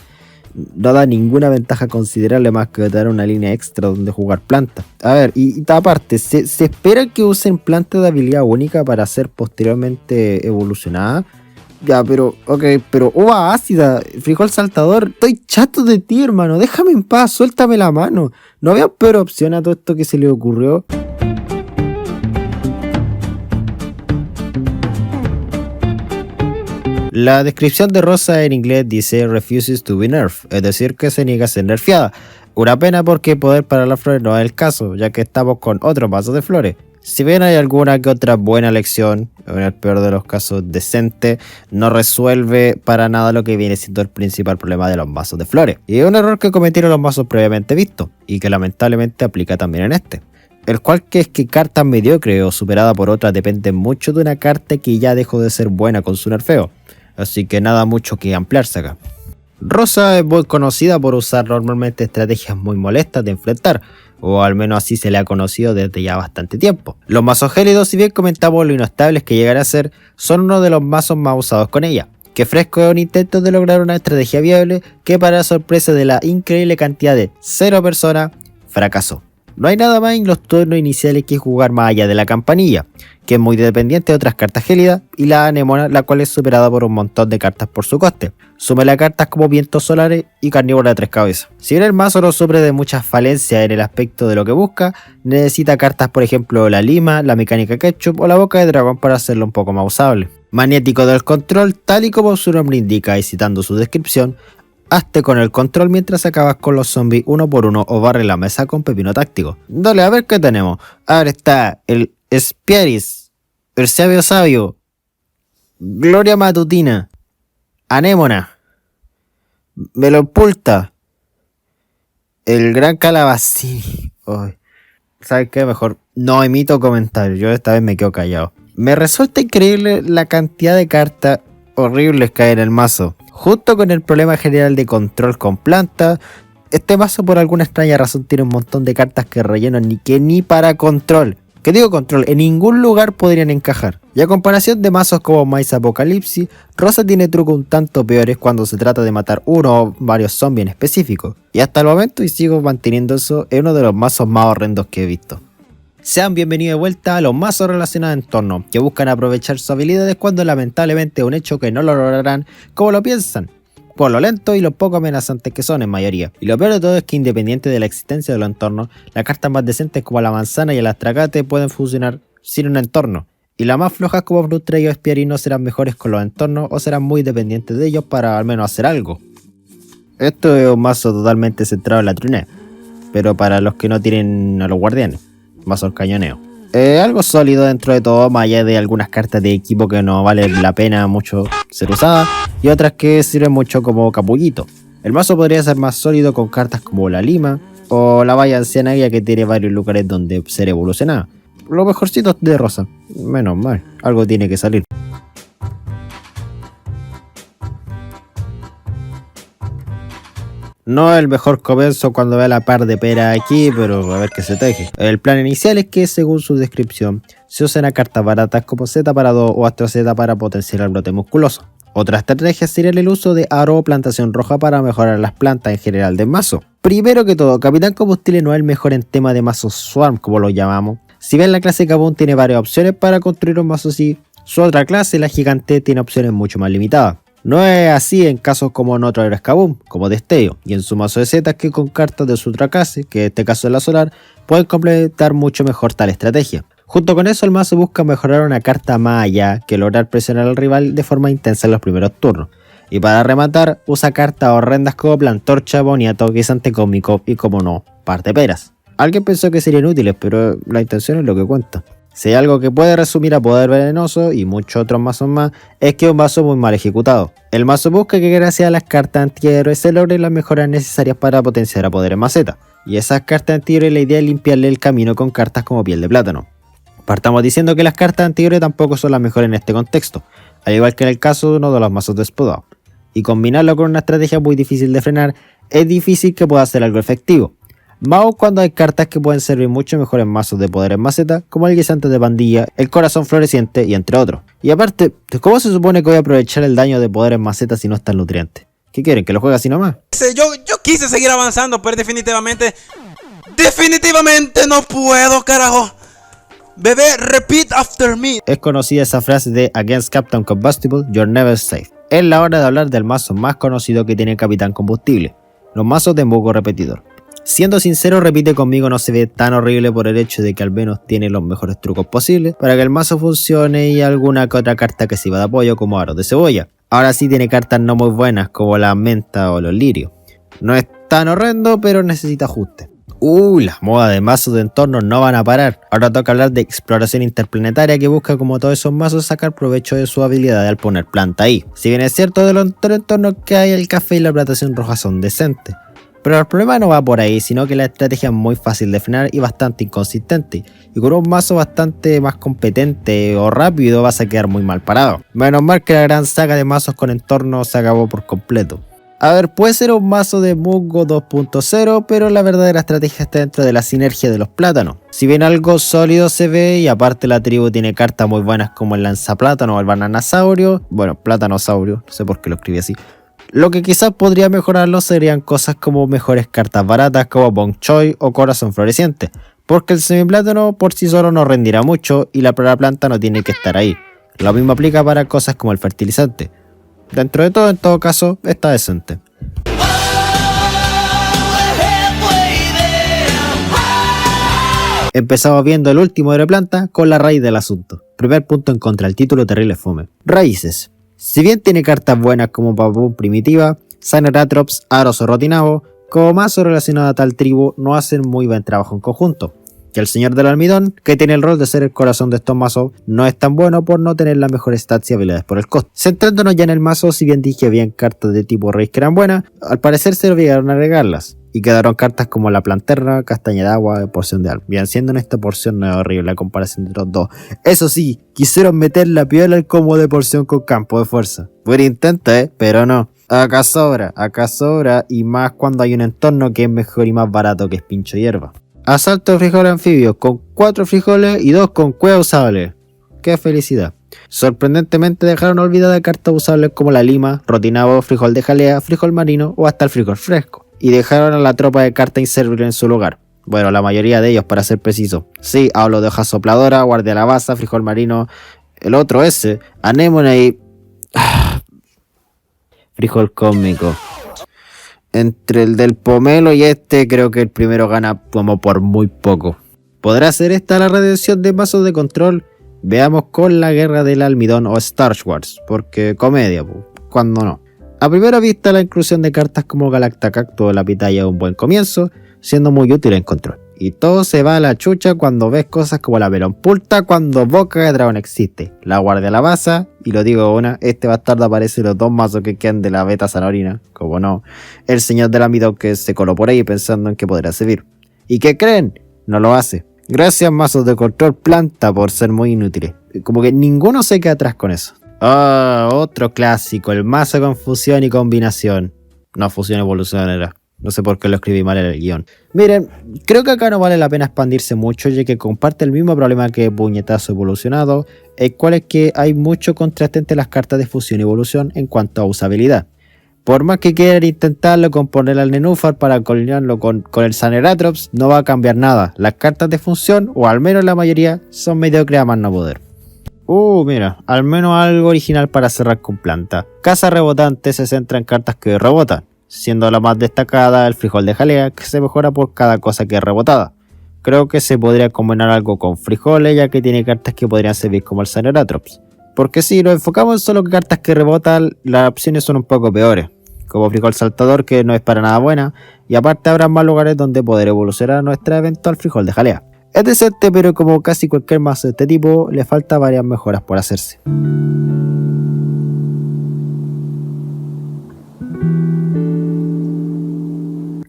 No da ninguna ventaja considerable más que dar una línea extra donde jugar plantas. A ver, y aparte, ¿se espera que usen plantas de habilidad única para ser posteriormente evolucionadas? Ya, pero, ok, pero uva ácida, frijol saltador, estoy chato de ti, hermano, déjame en paz, suéltame la mano. No veo peor opción a todo esto que se le ocurrió. La descripción de Rosa en inglés dice refuses to be nerfed, es decir que se niega a ser nerfeada. Una pena porque poder para las flores no es el caso, ya que estamos con otro mazo de flores. Si bien hay alguna que otra buena lección, en el peor de los casos decente, no resuelve para nada lo que viene siendo el principal problema de los mazos de flores. Y es un error que cometieron los mazos previamente vistos, y que lamentablemente aplica también en este. El cual que es que cartas mediocres o superada por otras dependen mucho de una carta que ya dejó de ser buena con su nerfeo. Así que nada mucho que ampliarse acá. Rosa es muy conocida por usar normalmente estrategias muy molestas de enfrentar, o al menos así se le ha conocido desde ya bastante tiempo. Los mazos gélidos, si bien comentamos lo inestables que llegará a ser, son uno de los mazos más usados con ella, que Fresco es un intento de lograr una estrategia viable que para sorpresa de la increíble cantidad de 0 personas, fracasó. No hay nada más en los turnos iniciales que jugar más allá de la campanilla, que es muy dependiente de otras cartas gélidas, y la anémona, la cual es superada por un montón de cartas por su coste. Súmele a cartas como vientos solares y carnívora de 3 cabezas. Si bien el mazo no sufre de muchas falencias en el aspecto de lo que busca, necesita cartas por ejemplo la lima, la mecánica ketchup o la boca de dragón para hacerlo un poco más usable. Maniático del control, tal y como su nombre indica y citando su descripción, hazte con el control mientras acabas con los zombies uno por uno o barre la mesa con pepino táctico. Dale, a ver qué tenemos. Ahora está el Spiaris, el sabio, Gloria Matutina, Anémona, Melopulta, el gran Calabacini. Ay, ¿sabes qué? Mejor no emito comentarios, yo esta vez me quedo callado. Me resulta increíble la cantidad de cartas horribles que hay en el mazo. Junto con el problema general de control con plantas, este mazo por alguna extraña razón tiene un montón de cartas que rellenan ni para control. Que digo control, en ningún lugar podrían encajar. Y a comparación de mazos como Maze Apocalipsis, Rosa tiene trucos un tanto peores cuando se trata de matar uno o varios zombies en específico. Y hasta el momento, y sigo manteniendo eso, es uno de los mazos más horrendos que he visto. Sean bienvenidos de vuelta a los mazos relacionados a entorno, que buscan aprovechar sus habilidades cuando lamentablemente es un hecho que no lo lograrán como lo piensan, por lo lento y lo poco amenazantes que son en mayoría. Y lo peor de todo es que independiente de la existencia de los entornos, las cartas más decentes como la manzana y el astracate pueden funcionar sin un entorno, y las más flojas como Frustray o Spiaris no serán mejores con los entornos o serán muy dependientes de ellos para al menos hacer algo. Esto es un mazo totalmente centrado en la trinea, pero para los que no tienen a los guardianes. Mazo al cañoneo. Algo sólido dentro de todo, más allá de algunas cartas de equipo que no vale la pena mucho ser usadas y otras que sirven mucho como capullito. El mazo podría ser más sólido con cartas como la lima o la valla anciana, ya que tiene varios lugares donde ser evolucionada. Lo mejorcito de Rosa, menos mal, algo tiene que salir. No el mejor comienzo cuando ve la par de pera aquí, pero a ver qué se teje. El plan inicial es que, según su descripción, se usan a cartas baratas como Z para 2 o Astro Z para potenciar el brote musculoso. Otra estrategia sería el uso de aro o plantación roja para mejorar las plantas en general del mazo. Primero que todo, Capitán Combustible no es el mejor en tema de mazos Swarm, como lo llamamos. Si bien la clase Kaboom tiene varias opciones para construir un mazo así, su otra clase, la Gigante, tiene opciones mucho más limitadas. No es así en casos como en otros héroes Kaboom, como Destello, y en su mazo de Zetas que con cartas de su otra clase, que en este caso es la Solar, pueden completar mucho mejor tal estrategia. Junto con eso el mazo busca mejorar una carta más allá que lograr presionar al rival de forma intensa en los primeros turnos. Y para rematar, usa cartas horrendas como Plantorcha, Boniato, Guisante Cósmico y como no, Parte Peras. Alguien pensó que serían útiles, pero la intención es lo que cuenta. Si hay algo que puede resumir a Poder Venenoso y muchos otros mazos más, es que es un mazo muy mal ejecutado. El mazo busca que gracias a las cartas antihéroes se logren las mejoras necesarias para potenciar a Poder en Maceta. Y esas cartas antihéroes la idea es limpiarle el camino con cartas como Piel de Plátano. Partamos diciendo que las cartas antihéroes tampoco son las mejores en este contexto, al igual que en el caso de uno de los mazos de Spodao. Y combinarlo con una estrategia muy difícil de frenar, es difícil que pueda ser algo efectivo. Más aún cuando hay cartas que pueden servir mucho mejor en mazos de poder en maceta, como el guisante de pandilla, el corazón floreciente y entre otros. Y aparte, ¿cómo se supone que voy a aprovechar el daño de poder en maceta si no está el nutriente? ¿Qué quieren? ¿Que lo juegue así nomás? Yo quise seguir avanzando, pero definitivamente no puedo, carajo. Bebé, repeat after me. Es conocida esa frase de Against Captain Combustible, you're never safe. Es la hora de hablar del mazo más conocido que tiene el Capitán Combustible, los mazos de embudo repetidor. Siendo sincero, repite conmigo no se ve tan horrible por el hecho de que al menos tiene los mejores trucos posibles para que el mazo funcione y alguna que otra carta que sirva de apoyo como aros de cebolla. Ahora sí tiene cartas no muy buenas como la menta o los lirios. No es tan horrendo, pero necesita ajuste. Las modas de mazos de entornos no van a parar. Ahora toca hablar de exploración interplanetaria que busca como todos esos mazos sacar provecho de su habilidad al poner planta ahí. Si bien es cierto de los entornos que hay, el café y la plantación roja son decentes. Pero el problema no va por ahí, sino que la estrategia es muy fácil de frenar y bastante inconsistente. Y con un mazo bastante más competente o rápido vas a quedar muy mal parado. Menos mal que la gran saga de mazos con entornos se acabó por completo. A ver, puede ser un mazo de Mungo 2.0, pero la verdadera estrategia está dentro de la sinergia de los plátanos. Si bien algo sólido se ve, y aparte la tribu tiene cartas muy buenas como el lanzaplátano o el bananasaurio, bueno, platanosaurio, no sé por qué lo escribí así. Lo que quizás podría mejorarlo serían cosas como mejores cartas baratas como Bong Choi o Corazón Floreciente, porque el semiplátano por sí solo no rendirá mucho y la planta no tiene que estar ahí. Lo mismo aplica para cosas como el fertilizante. Dentro de todo, en todo caso, está decente. Empezamos viendo el último de planta con la raíz del asunto. Primer punto en contra, el título terrible fome. Raíces. Si bien tiene cartas buenas como Papum Primitiva, Saneratrops, Aros o Rotinabo, como mazo relacionado a tal tribu no hacen muy buen trabajo en conjunto. Que el Señor del Almidón, que tiene el rol de ser el corazón de estos mazos, no es tan bueno por no tener las mejores stats y habilidades por el costo. Centrándonos ya en el mazo, si bien dije bien cartas de tipo raíz que eran buenas, al parecer se obligaron a agregarlas. Y quedaron cartas como la planterna, castaña de agua, porción de alma. Bien, siendo en esta porción no es horrible la comparación de los dos. Eso sí, quisieron meter la piola al combo de porción con campo de fuerza. Buen intento, pero no. Acá sobra, y más cuando hay un entorno que es mejor y más barato que es pincho hierba. Asalto de frijoles anfibios con 4 frijoles y 2 con cueva usable. ¡Qué felicidad! Sorprendentemente dejaron olvidadas cartas usables como la lima, rotinabo, frijol de jalea, frijol marino o hasta el frijol fresco. Y dejaron a la tropa de cartas inservibles en su lugar. Bueno, la mayoría de ellos para ser preciso. Sí, hablo de hoja sopladora, guardia alabaza, frijol marino, el otro ese, anémone y... frijol cósmico. Entre el del pomelo y este creo que el primero gana como por muy poco. ¿Podrá ser esta la redención de mazos de control? Veamos con la guerra del almidón o Star Wars, porque comedia, cuando no. A primera vista la inclusión de cartas como Galactacactus o la pitaya es un buen comienzo, siendo muy útil en control. Y todo se va a la chucha cuando ves cosas como la Melonpulta cuando Boca de Dragón existe, la Guardia Alabaza, y lo digo una, este bastardo aparece en los 2 mazos que quedan de la beta Sanorina, como no, el Señor del Almidón que se coló por ahí pensando en que podrá servir. ¿Y qué creen? No lo hace. Gracias mazos de control planta por ser muy inútiles. Como que ninguno se queda atrás con eso. Otro clásico, el mazo con fusión y combinación. No, fusión evolucionera. No sé por qué lo escribí mal en el guión. Miren, creo que acá no vale la pena expandirse mucho, ya que comparte el mismo problema que Puñetazo Evolucionado, el cual es que hay mucho contraste entre las cartas de fusión y evolución en cuanto a usabilidad. Por más que quieran intentarlo con poner al Nenúfar para coordinarlo con el Saneratrops, no va a cambiar nada. Las cartas de fusión, o al menos la mayoría, son mediocres a más no poder. Mira, al menos algo original para cerrar con planta. Casa Rebotante se centra en cartas que rebotan, siendo la más destacada el frijol de jalea, que se mejora por cada cosa que es rebotada. Creo que se podría combinar algo con frijoles, ya que tiene cartas que podrían servir como el Saneratrops. Porque si nos enfocamos en solo cartas que rebotan, las opciones son un poco peores, como frijol saltador, que no es para nada buena, y aparte habrá más lugares donde poder evolucionar nuestra eventual frijol de jalea. Es decente, pero como casi cualquier mazo de este tipo, le falta varias mejoras por hacerse.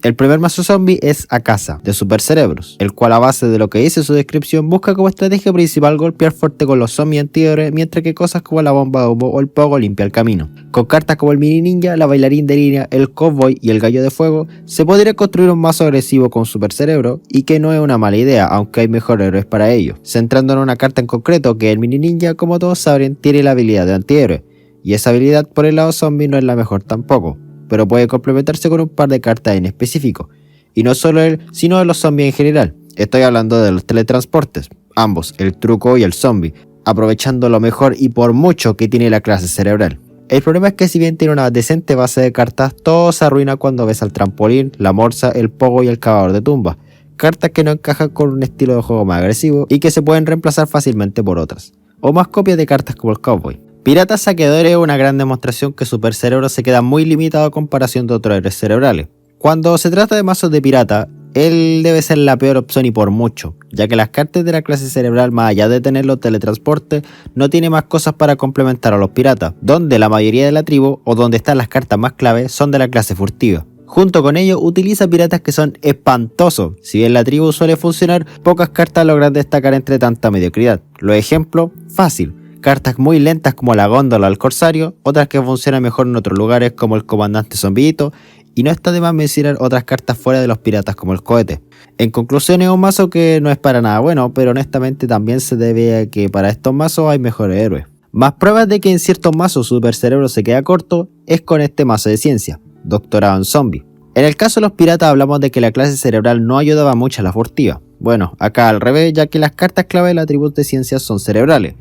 El primer mazo zombie es Akasa, de Super Cerebros, el cual a base de lo que dice su descripción busca como estrategia principal golpear fuerte con los zombies antihéroes, mientras que cosas como la bomba de humo o el pogo limpia el camino. Con cartas como el mini ninja, la bailarín de línea, el cowboy y el gallo de fuego, se podría construir un mazo agresivo con Super Cerebro, y que no es una mala idea, aunque hay mejores héroes para ello. Centrando en una carta en concreto, que el mini ninja, como todos saben, tiene la habilidad de antihéroe, y esa habilidad por el lado zombie no es la mejor tampoco, pero puede complementarse con un par de cartas en específico. Y no solo él, sino de los zombies en general. Estoy hablando de los teletransportes, ambos, el truco y el zombie, aprovechando lo mejor y por mucho que tiene la clase cerebral. El problema es que si bien tiene una decente base de cartas, todo se arruina cuando ves al trampolín, la morsa, el pogo y el cavador de tumba. Cartas que no encajan con un estilo de juego más agresivo y que se pueden reemplazar fácilmente por otras. O más copias de cartas como el cowboy. Pirata Saqueador es una gran demostración que Super Cerebro se queda muy limitado a comparación de otros héroes cerebrales. Cuando se trata de mazos de pirata, él debe ser la peor opción y por mucho, ya que las cartas de la clase cerebral, más allá de tener los teletransportes, no tiene más cosas para complementar a los piratas, donde la mayoría de la tribu, o donde están las cartas más claves, son de la clase furtiva. Junto con ello, utiliza piratas que son espantosos. Si bien la tribu suele funcionar, pocas cartas logran destacar entre tanta mediocridad. Los ejemplos, fácil. Cartas muy lentas como la góndola o el corsario, otras que funcionan mejor en otros lugares como el comandante zombillito, y no está de más mencionar otras cartas fuera de los piratas como el cohete. En conclusión, es un mazo que no es para nada bueno, pero honestamente también se debe a que para estos mazos hay mejores héroes. Más pruebas de que en ciertos mazos Super Cerebro se queda corto es con este mazo de ciencia, Doctorado en Zombie. En el caso de los piratas hablamos de que la clase cerebral no ayudaba mucho a la furtiva. Bueno, acá al revés, ya que las cartas clave del atributo de ciencia son cerebrales.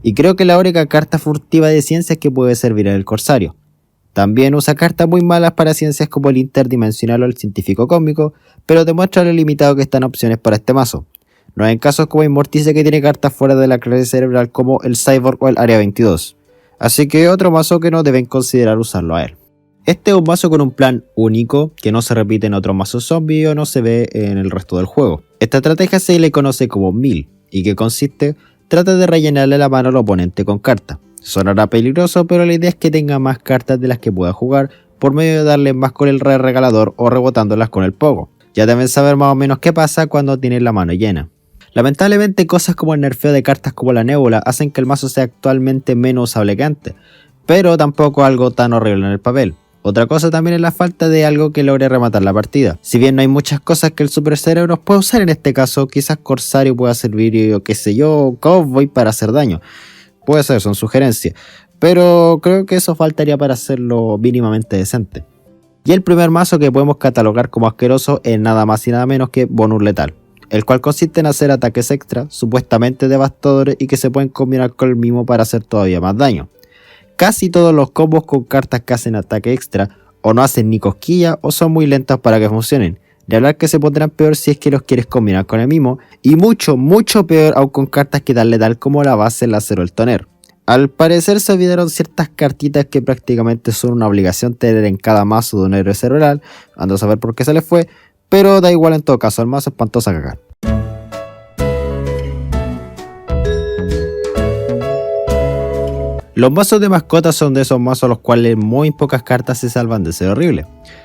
Y creo que la única carta furtiva de ciencias que puede servir es el Corsario. También usa cartas muy malas para ciencias como el interdimensional o el científico cósmico, pero demuestra lo limitado que están opciones para este mazo. No hay casos como Immortice que tiene cartas fuera de la clase cerebral como el Cyborg o el Área 22. Así que otro mazo que no deben considerar usarlo a él. Este es un mazo con un plan único que no se repite en otros mazos zombie o no se ve en el resto del juego. Esta estrategia se le conoce como Mill y que consiste, trata de rellenarle la mano al oponente con cartas. Sonará peligroso, pero la idea es que tenga más cartas de las que pueda jugar por medio de darle más con el regalador o rebotándolas con el pogo. Ya deben saber más o menos qué pasa cuando tienen la mano llena. Lamentablemente cosas como el nerfeo de cartas como la Nebula hacen que el mazo sea actualmente menos usable que antes, pero tampoco algo tan horrible en el papel. Otra cosa también es la falta de algo que logre rematar la partida. Si bien no hay muchas cosas que el Super Cerebro pueda usar en este caso, quizás Corsario pueda servir, o qué sé yo, Cowboy para hacer daño. Puede ser, son sugerencias, pero creo que eso faltaría para hacerlo mínimamente decente. Y el primer mazo que podemos catalogar como asqueroso es nada más y nada menos que Bonus Letal, el cual consiste en hacer ataques extra, supuestamente devastadores y que se pueden combinar con el mismo para hacer todavía más daño. Casi todos los combos con cartas que hacen ataque extra o no hacen ni cosquilla o son muy lentos para que funcionen. De hablar que se pondrán peor si es que los quieres combinar con el mismo, y mucho peor aún con cartas que dan letal como la base, el láser o el toner. Al parecer se olvidaron ciertas cartitas que prácticamente son una obligación tener en cada mazo de un héroe cerebral, ando a saber por qué se les fue, pero da igual en todo caso, el mazo es espantoso a cagar. Los mazos de mascotas son de esos mazos a los cuales muy pocas cartas se salvan de ser horribles.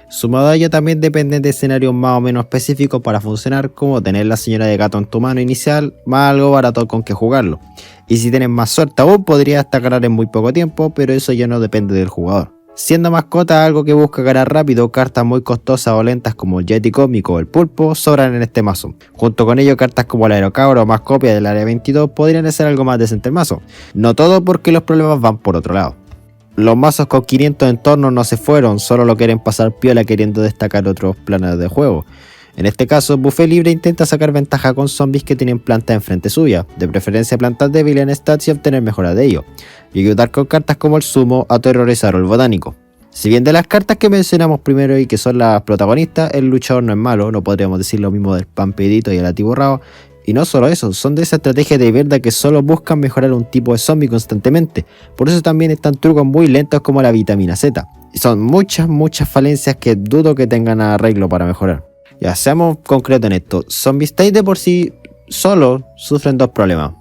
Sumado a ello también dependen de escenarios más o menos específicos para funcionar, como tener la señora de gato en tu mano inicial, más algo barato con que jugarlo. Y si tienes más suerte aún podrías hasta ganar en muy poco tiempo, pero eso ya no depende del jugador. Siendo mascota algo que busca ganar rápido, cartas muy costosas o lentas como el Yeti Cósmico o el Pulpo sobran en este mazo. Junto con ello cartas como el Aerocabro o más copias del Área 22 podrían ser algo más decente el mazo. No todo porque los problemas van por otro lado. Los mazos con 500 entornos no se fueron, solo lo quieren pasar piola queriendo destacar otros planes de juego. En este caso, Buffet Libre intenta sacar ventaja con zombies que tienen plantas enfrente suya, de preferencia plantas débiles en stats y obtener mejora de ello, y ayudar con cartas como el Sumo, Aterrorizar o el Botánico. Si bien de las cartas que mencionamos primero y que son las protagonistas, el luchador no es malo, no podríamos decir lo mismo del Pampedito y el Atiborrado, y no solo eso, son de esa estrategia de mierda que solo buscan mejorar un tipo de zombie constantemente, por eso también están trucos muy lentos como la vitamina Z, y son muchas falencias que dudo que tengan arreglo para mejorar. Ya, seamos concretos en esto. Zombie State de por sí solo sufren dos problemas.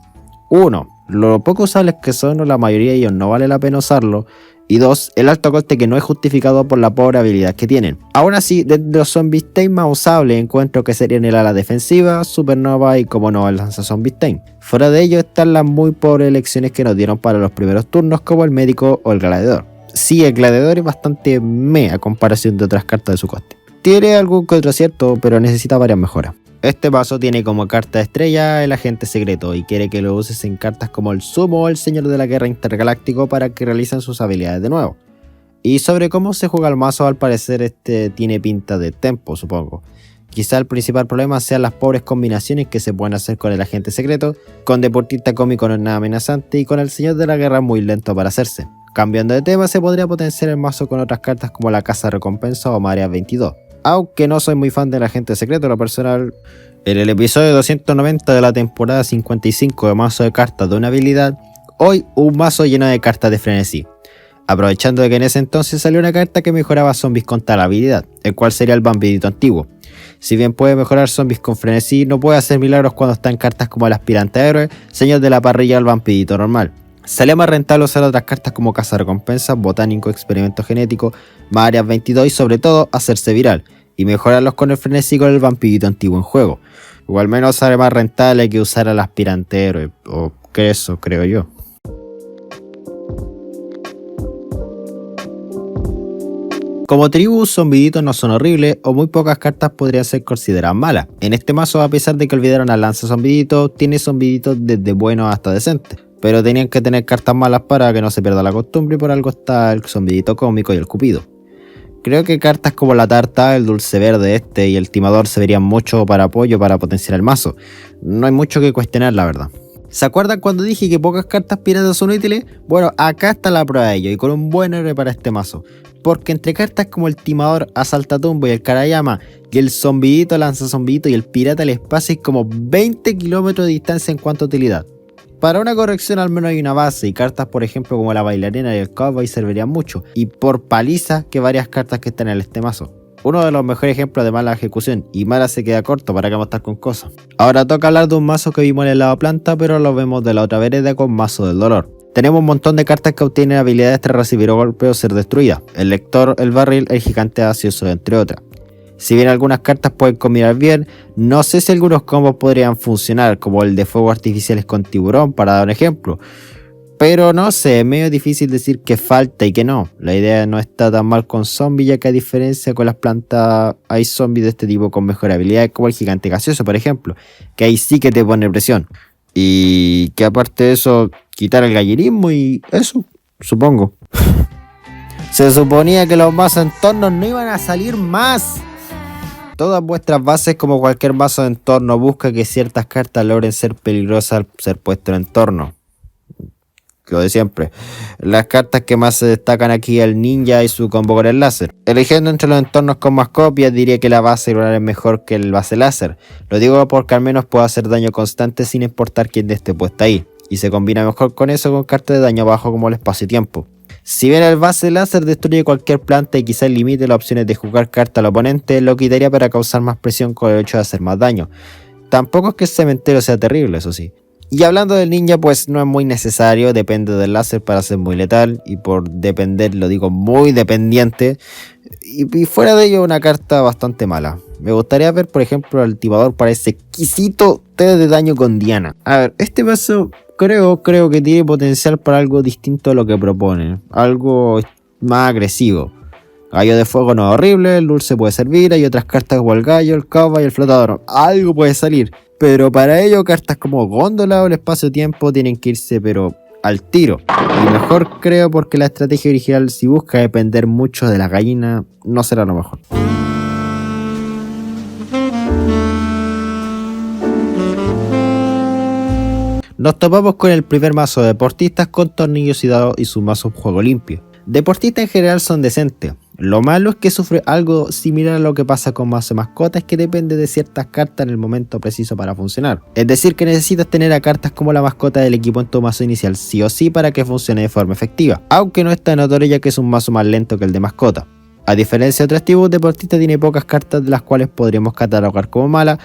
Uno, lo poco usables que son, o la mayoría de ellos no vale la pena usarlo. Y dos, el alto coste que no es justificado por la pobre habilidad que tienen. Aún así, de los Zombie State más usables encuentro que serían el ala defensiva, Supernova y como no el lanza Zombie State. Fuera de ello están las muy pobres elecciones que nos dieron para los primeros turnos como el médico o el gladiador. Sí, el gladiador es bastante a comparación de otras cartas de su coste. Tiene algún que otro acierto, pero necesita varias mejoras. Este mazo tiene como carta estrella el agente secreto y quiere que lo uses en cartas como el Sumo o el Señor de la Guerra Intergaláctico para que realicen sus habilidades de nuevo. Y sobre cómo se juega el mazo, al parecer tiene pinta de tempo, supongo. Quizá el principal problema sean las pobres combinaciones que se pueden hacer con el agente secreto, con deportista cómico no es nada amenazante y con el Señor de la Guerra muy lento para hacerse. Cambiando de tema, se podría potenciar el mazo con otras cartas como la Casa Recompensa o Área 22. Aunque no soy muy fan del agente secreto, lo personal, en el episodio 290 de la temporada 55 de mazo de cartas de una habilidad, hoy un mazo lleno de cartas de frenesí. Aprovechando de que en ese entonces salió una carta que mejoraba zombies con tal habilidad, el cual sería el Vampirito antiguo. Si bien puede mejorar zombies con frenesí, no puede hacer milagros cuando está en cartas como el Aspirante Héroe, Señor de la Parrilla o el Vampirito normal. Salía más rentable usar otras cartas como Casa Recompensa, Botánico, Experimento Genético, más Áreas 22 y sobre todo hacerse viral, y mejorarlos con el frenesí con el Vampirito antiguo en juego. O al menos sale más rentable que usar al Aspirante Héroe, o que eso creo yo. Como tribu, zombiditos no son horribles o muy pocas cartas podrían ser consideradas malas. En este mazo, a pesar de que olvidaron al lanza zombidito, tiene zombiditos desde buenos hasta decentes. pero tenían que tener cartas malas para que no se pierda la costumbre y por algo está el zombidito cómico y el cupido. Creo que cartas como la tarta, el dulce verde y el timador se verían mucho para apoyo para potenciar el mazo. No hay mucho que cuestionar, la verdad. ¿Se acuerdan cuando dije que pocas cartas piratas son útiles? Bueno, acá está la prueba de ello y con un buen héroe para este mazo. Porque entre cartas como el timador, asaltatumbo y el karayama y el zombidito, lanzazombidito y el pirata del espacio hay como 20 kilómetros de distancia en cuanto a utilidad. Para una corrección al menos hay una base y cartas por ejemplo como la bailarina y el cowboy servirían mucho. Y por paliza que varias cartas que están en este mazo. Uno de los mejores ejemplos de mala ejecución y mala se queda corto para que estar con cosas. Ahora toca hablar de un mazo que vimos en el lado planta pero lo vemos de la otra vereda con mazo del dolor. Tenemos un montón de cartas que obtienen habilidades tras recibir un golpe o ser destruidas. El lector, el barril, el gigante gaseoso entre otras. Si bien algunas cartas pueden combinar bien, no sé si algunos combos podrían funcionar, como el de fuego artificiales con tiburón, para dar un ejemplo. Pero no sé, es medio difícil decir que falta y que no. La idea no está tan mal con zombies, ya que a diferencia con las plantas, hay zombies de este tipo con mejor habilidades, como el gigante gaseoso, por ejemplo, que ahí sí que te pone presión. Y que aparte de eso, quitar el gallerismo y eso, supongo. Se suponía que los mazos en torno no iban a salir más. Todas vuestras bases, como cualquier mazo de entorno, busca que ciertas cartas logren ser peligrosas al ser puesto en entorno. Lo de siempre. Las cartas que más se destacan aquí el ninja y su combo con el láser. Eligiendo entre los entornos con más copias, diría que la base lunar es mejor que el base láser. Lo digo porque al menos puede hacer daño constante sin importar quién esté puesta ahí. Y se combina mejor con eso con cartas de daño bajo como el espacio-tiempo. Si bien el base láser destruye cualquier planta y quizás limite las opciones de jugar carta al oponente, lo quitaría para causar más presión con el hecho de hacer más daño. Tampoco es que el cementerio sea terrible, eso sí. Y hablando del ninja, pues no es muy necesario, depende del láser para ser muy letal, y por depender lo digo muy dependiente, y fuera de ello una carta bastante mala. Me gustaría ver por ejemplo el timador para ese exquisito té de daño con Diana. A ver, este mazo creo que tiene potencial para algo distinto a lo que propone, algo más agresivo. Gallo de fuego no es horrible, el dulce puede servir, hay otras cartas como el gallo, el cowboy y el flotador, algo puede salir. Pero para ello cartas como góndola o el espacio-tiempo tienen que irse pero al tiro. Y mejor creo porque la estrategia original si busca depender mucho de la gallina no será lo mejor. Nos topamos con el primer mazo de deportistas con tornillos y dados y su mazo juego limpio. Deportistas en general son decentes. Lo malo es que sufre algo similar a lo que pasa con mazo de mascotas, que depende de ciertas cartas en el momento preciso para funcionar. Es decir, que necesitas tener a cartas como la mascota del equipo en tu mazo inicial sí o sí para que funcione de forma efectiva, aunque no es tan notorio ya que es un mazo más lento que el de mascota. A diferencia de otros tipos, deportista tiene pocas cartas de las cuales podríamos catalogar como malas.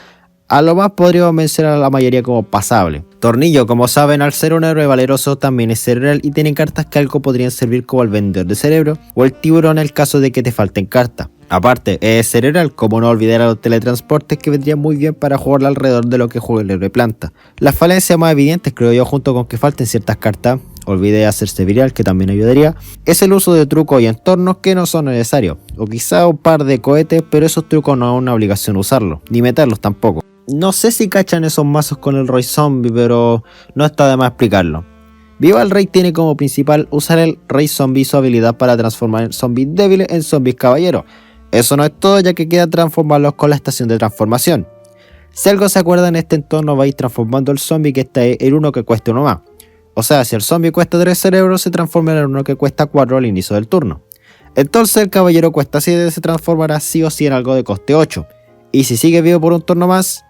A lo más podríamos mencionar a la mayoría como pasable. Tornillo, como saben, al ser un héroe valeroso también es cerebral y tiene cartas que algo podrían servir como el vendedor de cerebro o el tiburón en el caso de que te falten cartas. Aparte, es cerebral, como no olvidar a los teletransportes que vendrían muy bien para jugar alrededor de lo que juega el héroe planta. Las falencias más evidentes, creo yo, junto con que falten ciertas cartas, olvidé hacerse viral que también ayudaría, es el uso de trucos y entornos que no son necesarios, o quizá un par de cohetes, pero esos trucos no es una obligación usarlos, ni meterlos tampoco. No sé si cachan esos mazos con el Rey Zombie, pero no está de más explicarlo. Viva el Rey tiene como principal usar el Rey Zombie y su habilidad para transformar zombies débiles en zombies caballeros. Eso no es todo, ya que queda transformarlos con la estación de transformación. Si algo se acuerda en este entorno, vais transformando el zombie que está en uno que cueste uno más. O sea, si el zombie cuesta 3 cerebros, se transforma en uno que cuesta 4 al inicio del turno. Entonces el caballero cuesta 7, se transformará sí o sí en algo de coste 8. Y si sigue vivo por un turno más,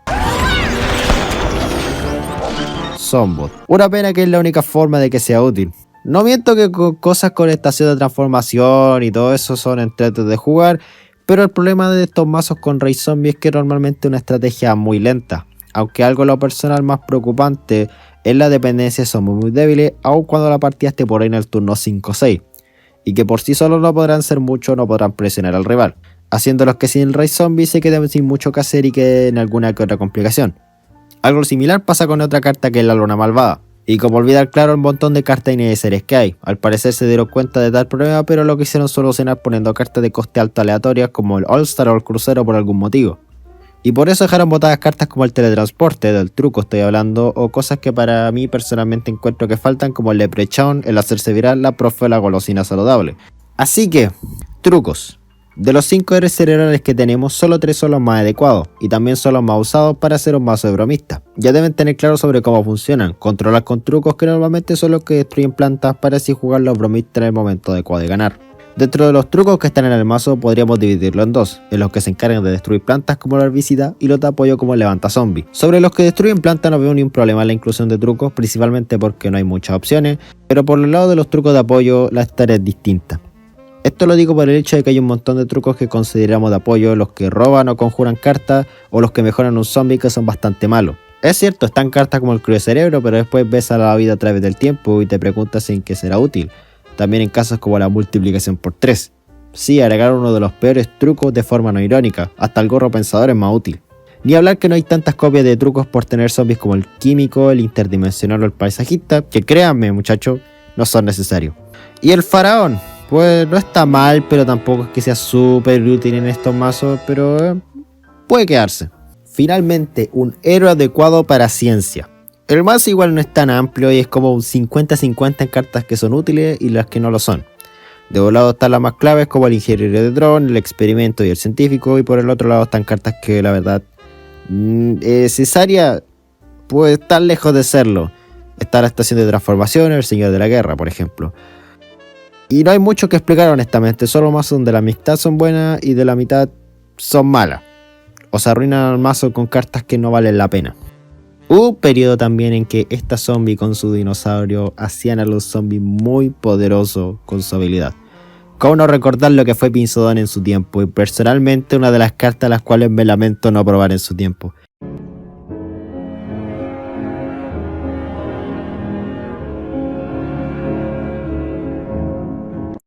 Zombot. Una pena que es la única forma de que sea útil. No miento que con cosas con estación de transformación y todo eso son entretes de jugar, pero el problema de estos mazos con Rey Zombie es que normalmente es una estrategia muy lenta, aunque algo en lo personal más preocupante es la dependencia de zombies muy débiles, aun cuando la partida esté por ahí en el turno 5 o 6, y que por sí solos no podrán ser mucho, no podrán presionar al rival, haciéndolos que sin el Rey Zombie se queden sin mucho que hacer y queden alguna que otra complicación. Algo similar pasa con otra carta que es la Luna Malvada. Y como olvidar claro el montón de cartas innecesarias que hay, al parecer se dieron cuenta de tal problema, pero lo quisieron solucionar poniendo cartas de coste alto aleatorias como el All Star o el Crucero por algún motivo. Y por eso dejaron botadas cartas como el teletransporte, del truco estoy hablando, o cosas que para mí personalmente encuentro que faltan como el leprechaun, el hacerse viral, la profe o la golosina saludable. Así que, trucos. De los 5 héroes cerebrales que tenemos, solo 3 son los más adecuados, y también son los más usados para hacer un mazo de bromista. Ya deben tener claro sobre cómo funcionan, controlar con trucos que normalmente son los que destruyen plantas para así jugar los bromistas en el momento adecuado de ganar. Dentro de los trucos que están en el mazo podríamos dividirlo en dos, en los que se encargan de destruir plantas como la herbicida y los de apoyo como el levanta zombie. Sobre los que destruyen plantas no veo ni un problema en la inclusión de trucos, principalmente porque no hay muchas opciones, pero por el lado de los trucos de apoyo la historia es distinta. Esto lo digo por el hecho de que hay un montón de trucos que consideramos de apoyo, los que roban o conjuran cartas o los que mejoran un zombie que son bastante malos. Es cierto, están cartas como el cruel cerebro, pero después ves a la vida a través del tiempo y te preguntas en qué será útil. También en casos como la multiplicación por 3. Sí, agregar uno de los peores trucos de forma no irónica, hasta el gorro pensador es más útil. Ni hablar que no hay tantas copias de trucos por tener zombies como el químico, el interdimensional o el paisajista, que créanme muchachos, no son necesarios. Y el faraón, pues no está mal, pero tampoco es que sea súper útil en estos mazos, pero puede quedarse. Finalmente, un héroe adecuado para ciencia. El mazo igual no es tan amplio y es como un 50-50 en cartas que son útiles y las que no lo son. De un lado están las más claves como el ingeniero de dron, el experimento y el científico, y por el otro lado están cartas que la verdad Cesárea puede estar lejos de serlo. Está la estación de transformación, el señor de la guerra, por ejemplo. Y no hay mucho que explicar honestamente, solo mazos donde la mitad son buenas y de la mitad son malas. O se arruinan el mazo con cartas que no valen la pena. Hubo un periodo también en que esta zombie con su dinosaurio hacían a los zombies muy poderosos con su habilidad. Cómo no recordar lo que fue Pinzodon en su tiempo, y personalmente una de las cartas a las cuales me lamento no probar en su tiempo.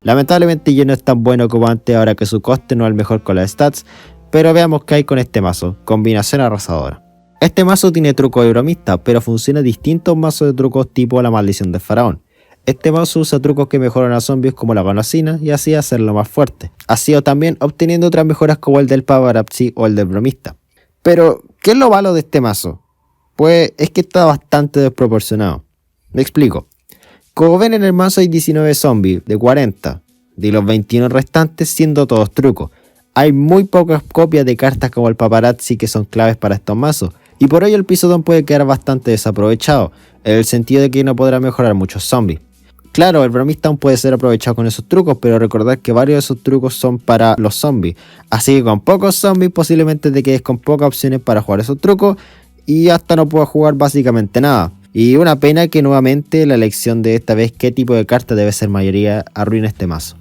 Lamentablemente ya no es tan bueno como antes ahora que su coste no es el mejor con las stats, pero veamos qué hay con este mazo, combinación arrasadora. Este mazo tiene truco de bromista, pero funciona distinto a un mazo de trucos tipo la maldición del faraón. Este mazo usa trucos que mejoran a zombies como la golosina y así hacerlo más fuerte, así o también obteniendo otras mejoras como el del paparazzi o el del bromista. Pero, ¿qué es lo malo de este mazo? Pues es que está bastante desproporcionado. Me explico. Como ven en el mazo hay 19 zombies de 40, de los 21 restantes siendo todos trucos. Hay muy pocas copias de cartas como el paparazzi que son claves para estos mazos, y por ello el Pinzodon puede quedar bastante desaprovechado, en el sentido de que no podrá mejorar muchos zombies. Claro, el bromista aún puede ser aprovechado con esos trucos, pero recordad que varios de esos trucos son para los zombies, así que con pocos zombies posiblemente te quedes con pocas opciones para jugar esos trucos y hasta no puedas jugar básicamente nada. Y una pena que nuevamente la elección de esta vez qué tipo de carta debe ser mayoría arruine este mazo.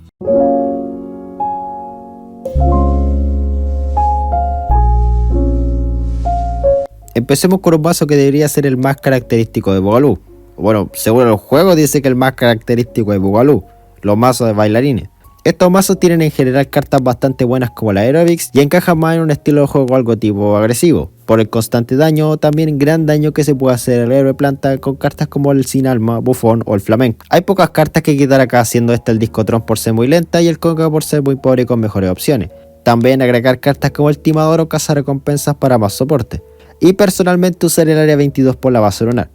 Empecemos con un mazo que debería ser el más característico de Boogaloo. Bueno, según el juego dice que el más característico de Boogaloo, los mazos de bailarines. Estos mazos tienen en general cartas bastante buenas como la Aerobics y encajan más en un estilo de juego algo tipo agresivo, por el constante daño o también gran daño que se puede hacer al héroe planta con cartas como el Sin Alma, Bufón o el Flamenco. Hay pocas cartas que quitar acá, siendo esta el Discotron por ser muy lenta y el Conga por ser muy pobre y con mejores opciones. También agregar cartas como el Timador o cazarrecompensas para más soporte. Y personalmente usar el área 22 por la base lunar.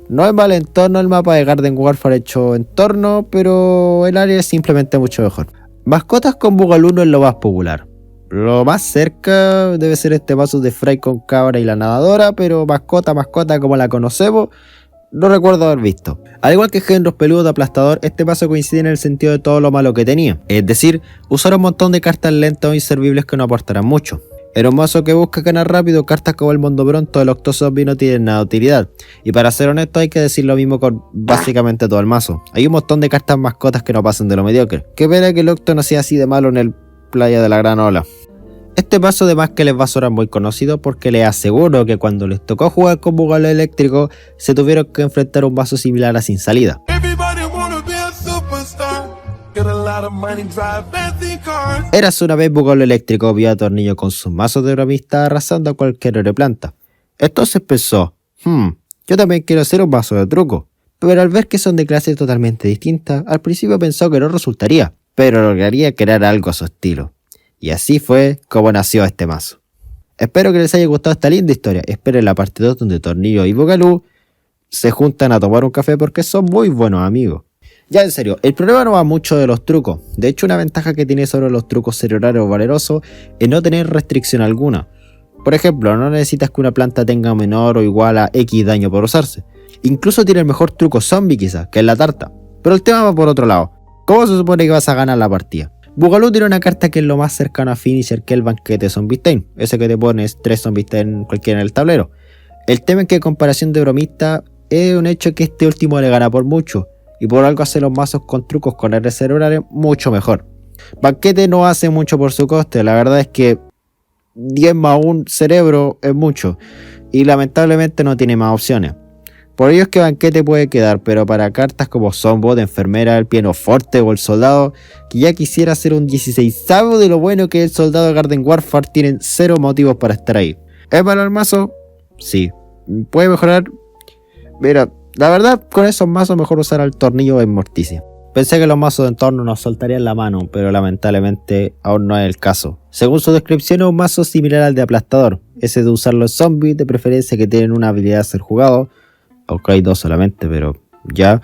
No es mal entorno el mapa de Garden Warfare hecho entorno, pero el área es simplemente mucho mejor. Mascotas con Boogaloo no es lo más popular. Lo más cerca debe ser este mazo de Fry con cabra y la nadadora, pero mascota como la conocemos, no recuerdo haber visto. Al igual que Genros Peludo de Aplastador, este mazo coincide en el sentido de todo lo malo que tenía. Es decir, usar un montón de cartas lentas o inservibles que no aportarán mucho. Era un mazo que busca ganar rápido, cartas como el Mundo Pronto, el Octozombie no tienen nada de utilidad. Y para ser honesto hay que decir lo mismo con básicamente todo el mazo. Hay un montón de cartas mascotas que no pasan de lo mediocre. Qué pena que el Octo no sea así de malo en el Playa de la Gran Ola. Este mazo además que les va a sonar muy conocido porque les aseguro que cuando les tocó jugar con Boogaloo eléctrico se tuvieron que enfrentar a un mazo similar a Sin Salida. Eras una vez Boogaloo eléctrico vía tornillo con sus mazos de bromista arrasando a cualquier héroe planta. Entonces pensó, yo también quiero hacer un mazo de truco. Pero al ver que son de clases totalmente distintas, al principio pensó que no resultaría, pero lograría crear algo a su estilo. Y así fue como nació este mazo. Espero que les haya gustado esta linda historia. Esperen la parte 2 donde Tornillo y Bugalú se juntan a tomar un café porque son muy buenos amigos. Ya en serio, el problema no va mucho de los trucos. De hecho, una ventaja que tiene sobre los trucos cerebrales o valerosos es no tener restricción alguna. Por ejemplo, no necesitas que una planta tenga menor o igual a X daño por usarse. Incluso tiene el mejor truco zombie quizás, que es la tarta. Pero el tema va por otro lado. ¿Cómo se supone que vas a ganar la partida? Bugalú tiene una carta que es lo más cercano a finisher que el banquete Zombie-Stein. Ese que te pones 3 Zombie-Stein cualquiera en el tablero. El tema es que en comparación de bromista, es un hecho que este último le gana por mucho. Y por algo hace los mazos con trucos con R cerebrales mucho mejor. Banquete no hace mucho por su coste. La verdad es que 10 más un cerebro es mucho. Y lamentablemente no tiene más opciones. Por ello es que Banquete puede quedar, pero para cartas como Zombot, Enfermera, el Pianoforte o el Soldado, que ya quisiera ser un 16avo de lo bueno que es el Soldado de Garden Warfare, tienen 0 motivos para estar ahí. ¿Es malo el mazo? Sí. ¿Puede mejorar? Mira, la verdad con esos mazos mejor usar al Tornillo en Morticia. Pensé que los mazos de entorno nos soltarían la mano, pero lamentablemente aún no es el caso. Según su descripción es un mazo similar al de Aplastador, ese de usar los zombies de preferencia que tienen una habilidad a ser jugado. Aunque hay 2 solamente, pero ya.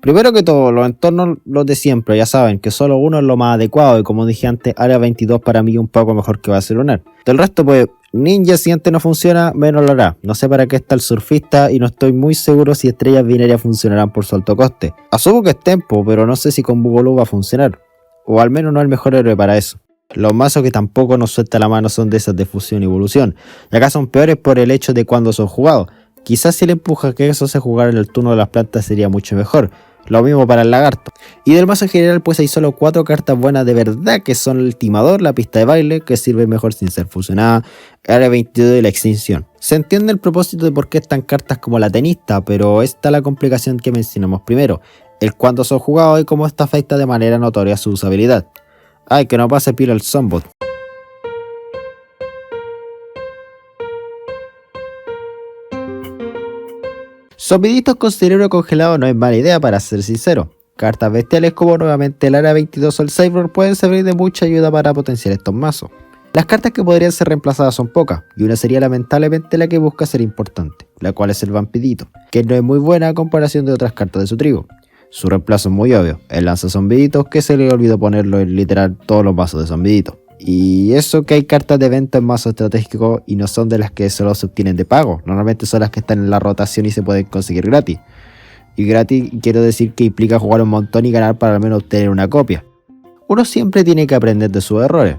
Primero que todo, los entornos los de siempre, ya saben que solo uno es lo más adecuado y como dije antes, área 22 para mí un poco mejor que Barcelonar. Del resto pues, Ninja si antes no funciona, menos lo hará. No sé para qué está el Surfista y no estoy muy seguro si estrellas binarias funcionarán por su alto coste. Asumo que es Tempo, pero no sé si con Bugalú va a funcionar. O al menos no es el mejor héroe para eso. Los mazos que tampoco nos suelta la mano son de esas de fusión y evolución. Y acá son peores por el hecho de cuando son jugados. Quizás si le empuja que eso se jugara en el turno de las plantas sería mucho mejor. Lo mismo para el lagarto. Y del mazo en general pues hay solo 4 cartas buenas de verdad que son el timador, la pista de baile, que sirve mejor sin ser fusionada, el área 22 y la extinción. Se entiende el propósito de por qué están cartas como la tenista, pero esta es la complicación que mencionamos primero. El cuándo son jugados y cómo esto afecta de manera notoria su usabilidad. Ay, que no pase pila el Zombot. Zombiditos con cerebro congelado no es mala idea para ser sincero. Cartas bestiales como nuevamente el área 22 o el Cyborg pueden servir de mucha ayuda para potenciar estos mazos. Las cartas que podrían ser reemplazadas son pocas, y una sería lamentablemente la que busca ser importante, la cual es el Vampidito, que no es muy buena a comparación de otras cartas de su tribu. Su reemplazo es muy obvio, el lanza zombiditos que se le olvidó ponerlo en literal todos los mazos de zombiditos. Y eso que hay cartas de venta en mazo estratégico y no son de las que solo se obtienen de pago, normalmente son las que están en la rotación y se pueden conseguir gratis. Y gratis quiero decir que implica jugar un montón y ganar para al menos obtener una copia. Uno siempre tiene que aprender de sus errores.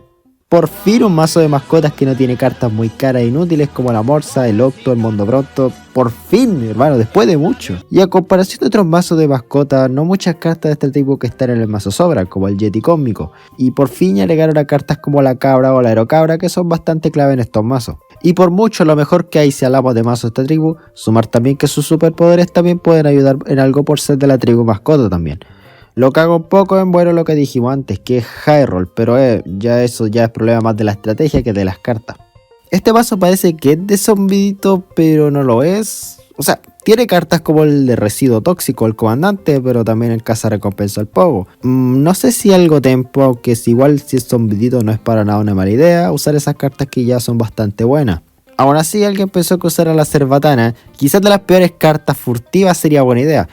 Por fin un mazo de mascotas que no tiene cartas muy caras e inútiles como la Morsa, el Octo, el Mondo Pronto. Por fin, hermano, después de mucho. Y a comparación de otros mazos de mascotas, no muchas cartas de este tipo que están en el mazo sobran, como el Yeti Cósmico. Y por fin agregaron a cartas como la Cabra o la Aerocabra que son bastante clave en estos mazos. Y por mucho lo mejor que hay si hablamos de mazos de esta tribu, sumar también que sus superpoderes también pueden ayudar en algo por ser de la tribu mascota también. Lo cago un poco en bueno lo que dijimos antes, que es high roll, pero ya eso ya es problema más de la estrategia que de las cartas. Este mazo parece que es de zombidito, pero no lo es. O sea, tiene cartas como el de residuo tóxico, el comandante, pero también el cazarrecompensa al pogo. No sé si algo tempo, aunque es igual si es zombidito no es para nada una mala idea, usar esas cartas que ya son bastante buenas. Aún así, alguien pensó que usar a la Cerbatana, quizás de las peores cartas furtivas sería buena idea.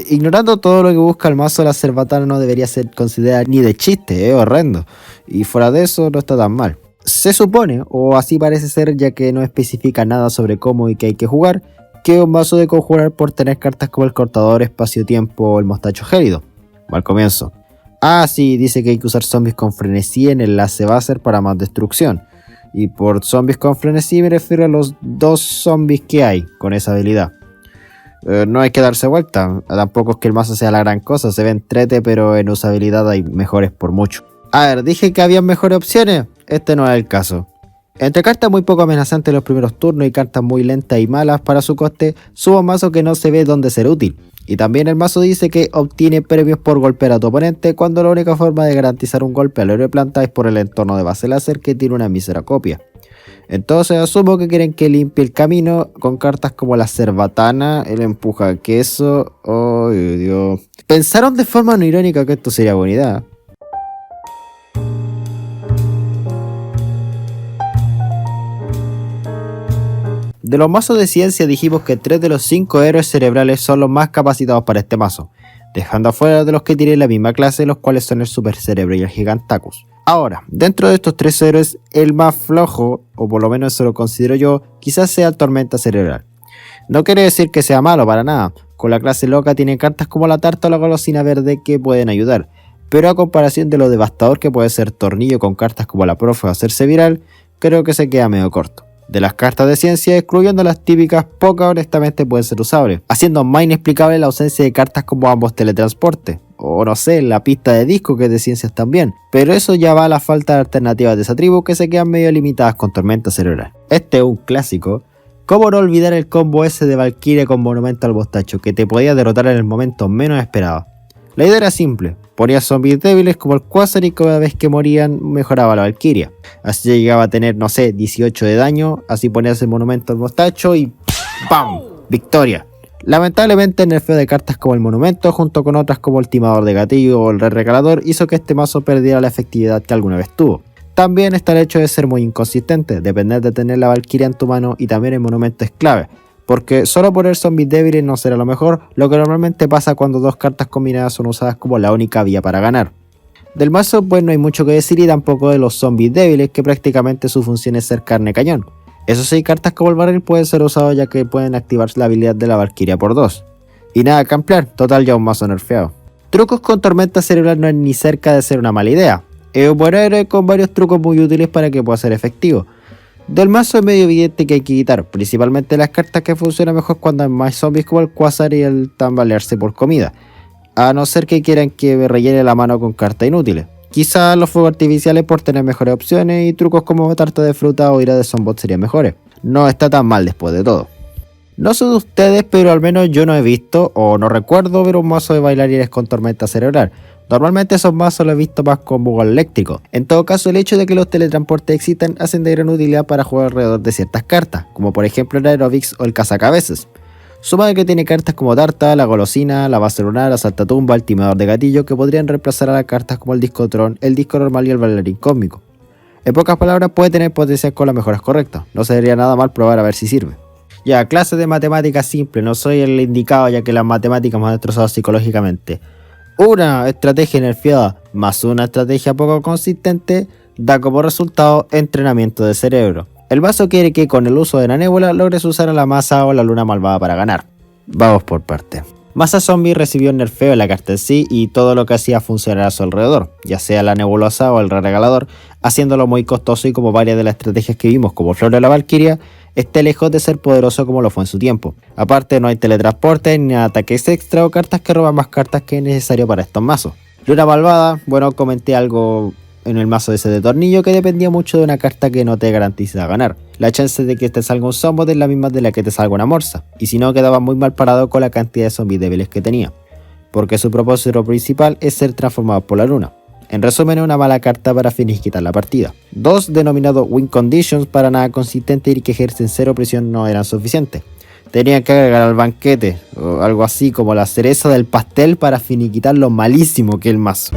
Ignorando todo lo que busca el mazo, la Cerbatana no debería ser considerada ni de chiste, es horrendo. Y fuera de eso, no está tan mal. Se supone, o así parece ser ya que no especifica nada sobre cómo y qué hay que jugar, que es un mazo de conjurar por tener cartas como el Cortador, Espacio-Tiempo o el Mostacho Gélido. Mal comienzo. Ah, sí, dice que hay que usar zombies con frenesí en enlace Baser para más destrucción. Y por zombies con frenesí me refiero a los 2 zombies que hay con esa habilidad. No hay que darse vuelta, tampoco es que el mazo sea la gran cosa, se ven trete pero en usabilidad hay mejores por mucho. A ver, dije que había mejores opciones, este no es el caso. Entre cartas muy poco amenazantes en los primeros turnos y cartas muy lentas y malas para su coste, subo un mazo que no se ve dónde ser útil. Y también el mazo dice que obtiene premios por golpear a tu oponente cuando la única forma de garantizar un golpe al héroe planta es por el entorno de base láser que tiene una mísera copia. Entonces asumo que quieren que limpie el camino con cartas como la Cerbatana, el empuja queso, oh Dios. Pensaron de forma no irónica que esto sería buena idea. De los mazos de ciencia dijimos que 3 de los 5 héroes cerebrales son los más capacitados para este mazo, dejando afuera de los que tienen la misma clase, los cuales son el Super Cerebro y el Gigantacus. Ahora, dentro de estos 3 héroes, el más flojo, o por lo menos eso lo considero yo, quizás sea el Tormenta Cerebral. No quiere decir que sea malo para nada, con la clase loca tiene cartas como la tarta o la golosina verde que pueden ayudar, pero a comparación de lo devastador que puede ser Tornillo con cartas como la profe o hacerse viral, creo que se queda medio corto. De las cartas de ciencia, excluyendo las típicas, pocas honestamente pueden ser usables, haciendo más inexplicable la ausencia de cartas como ambos teletransporte, o no sé, la pista de disco que es de ciencias también, pero eso ya va a la falta de alternativas de esa tribu que se quedan medio limitadas con Tormenta Cerebral. Este es un clásico. ¿Cómo no olvidar el combo ese de Valkyria con Monumento al Bostacho, que te podía derrotar en el momento menos esperado? La idea era simple, ponía zombies débiles como el Quasar y cada vez que morían mejoraba la Valkyria. Así llegaba a tener, no sé, 18 de daño, así ponías el Monumento al Bostacho y ¡pam! ¡Victoria! Lamentablemente el nerfeo de cartas como el Monumento, junto con otras como el Timador de Gatillo o el Recalador, hizo que este mazo perdiera la efectividad que alguna vez tuvo. También está el hecho de ser muy inconsistente, depender de tener la Valkyria en tu mano y también el Monumento es clave, porque solo poner zombies débiles no será lo mejor, lo que normalmente pasa cuando 2 cartas combinadas son usadas como la única vía para ganar. Del mazo pues no hay mucho que decir y tampoco de los zombies débiles, que prácticamente su función es ser carne cañón. Eso sí, cartas como el barril pueden ser usados ya que pueden activar la habilidad de la Valkyria por 2. Y nada que ampliar, total ya un mazo nerfeado. Trucos con Tormenta Cerebral no es ni cerca de ser una mala idea. Es un buen héroe con varios trucos muy útiles para que pueda ser efectivo. Del mazo es medio evidente que hay que quitar, principalmente las cartas que funcionan mejor cuando hay más zombies como el Quasar y el tambalearse por comida, a no ser que quieran que rellene la mano con cartas inútiles. Quizás los fuegos artificiales por tener mejores opciones y trucos como tarta de fruta o ira de zombot serían mejores. No está tan mal después de todo. No sé de ustedes, pero al menos yo no he visto o no recuerdo ver un mazo de bailarines con Tormenta Cerebral. Normalmente esos mazos los he visto más con bug eléctrico. En todo caso, el hecho de que los teletransportes existan hacen de gran utilidad para jugar alrededor de ciertas cartas, como por ejemplo el Aerobics o el Cazacabezas. Suma de que tiene cartas como Tarta, la Golosina, la Base Lunar, la Saltatumba, el Timador de Gatillo, que podrían reemplazar a las cartas como el Discotron, el Disco Normal y el Bailarín Cósmico. En pocas palabras, puede tener potencial con las mejoras correctas. No sería nada mal probar a ver si sirve. Ya, clase de matemáticas simple, no soy el indicado ya que las matemáticas me han destrozado psicológicamente. Una estrategia nerfeada más una estrategia poco consistente da como resultado entrenamiento de cerebro. El mazo quiere que con el uso de la nébula logres usar a la masa o la luna malvada para ganar. Vamos por parte. Masa Zombie recibió un nerfeo en la carta en sí y todo lo que hacía funcionar a su alrededor, ya sea la nebulosa o el regalador, haciéndolo muy costoso y como varias de las estrategias que vimos como Flor de la Valkyria, esté lejos de ser poderoso como lo fue en su tiempo. Aparte no hay teletransporte ni ataques extra o cartas que roban más cartas que es necesario para estos mazos. Luna malvada, bueno, comenté algo en el mazo ese de Tornillo que dependía mucho de una carta que no te garantiza ganar. La chance de que te salga un zombot es la misma de la que te salga una morsa, y si no quedaba muy mal parado con la cantidad de zombies débiles que tenía, porque su propósito principal es ser transformado por la luna. En resumen, es una mala carta para finiquitar la partida. 2 denominados Win Conditions para nada consistente y que ejercen 0 presión no eran suficientes. Tenían que agregar al banquete, o algo así como la cereza del pastel para finiquitar lo malísimo que es el mazo.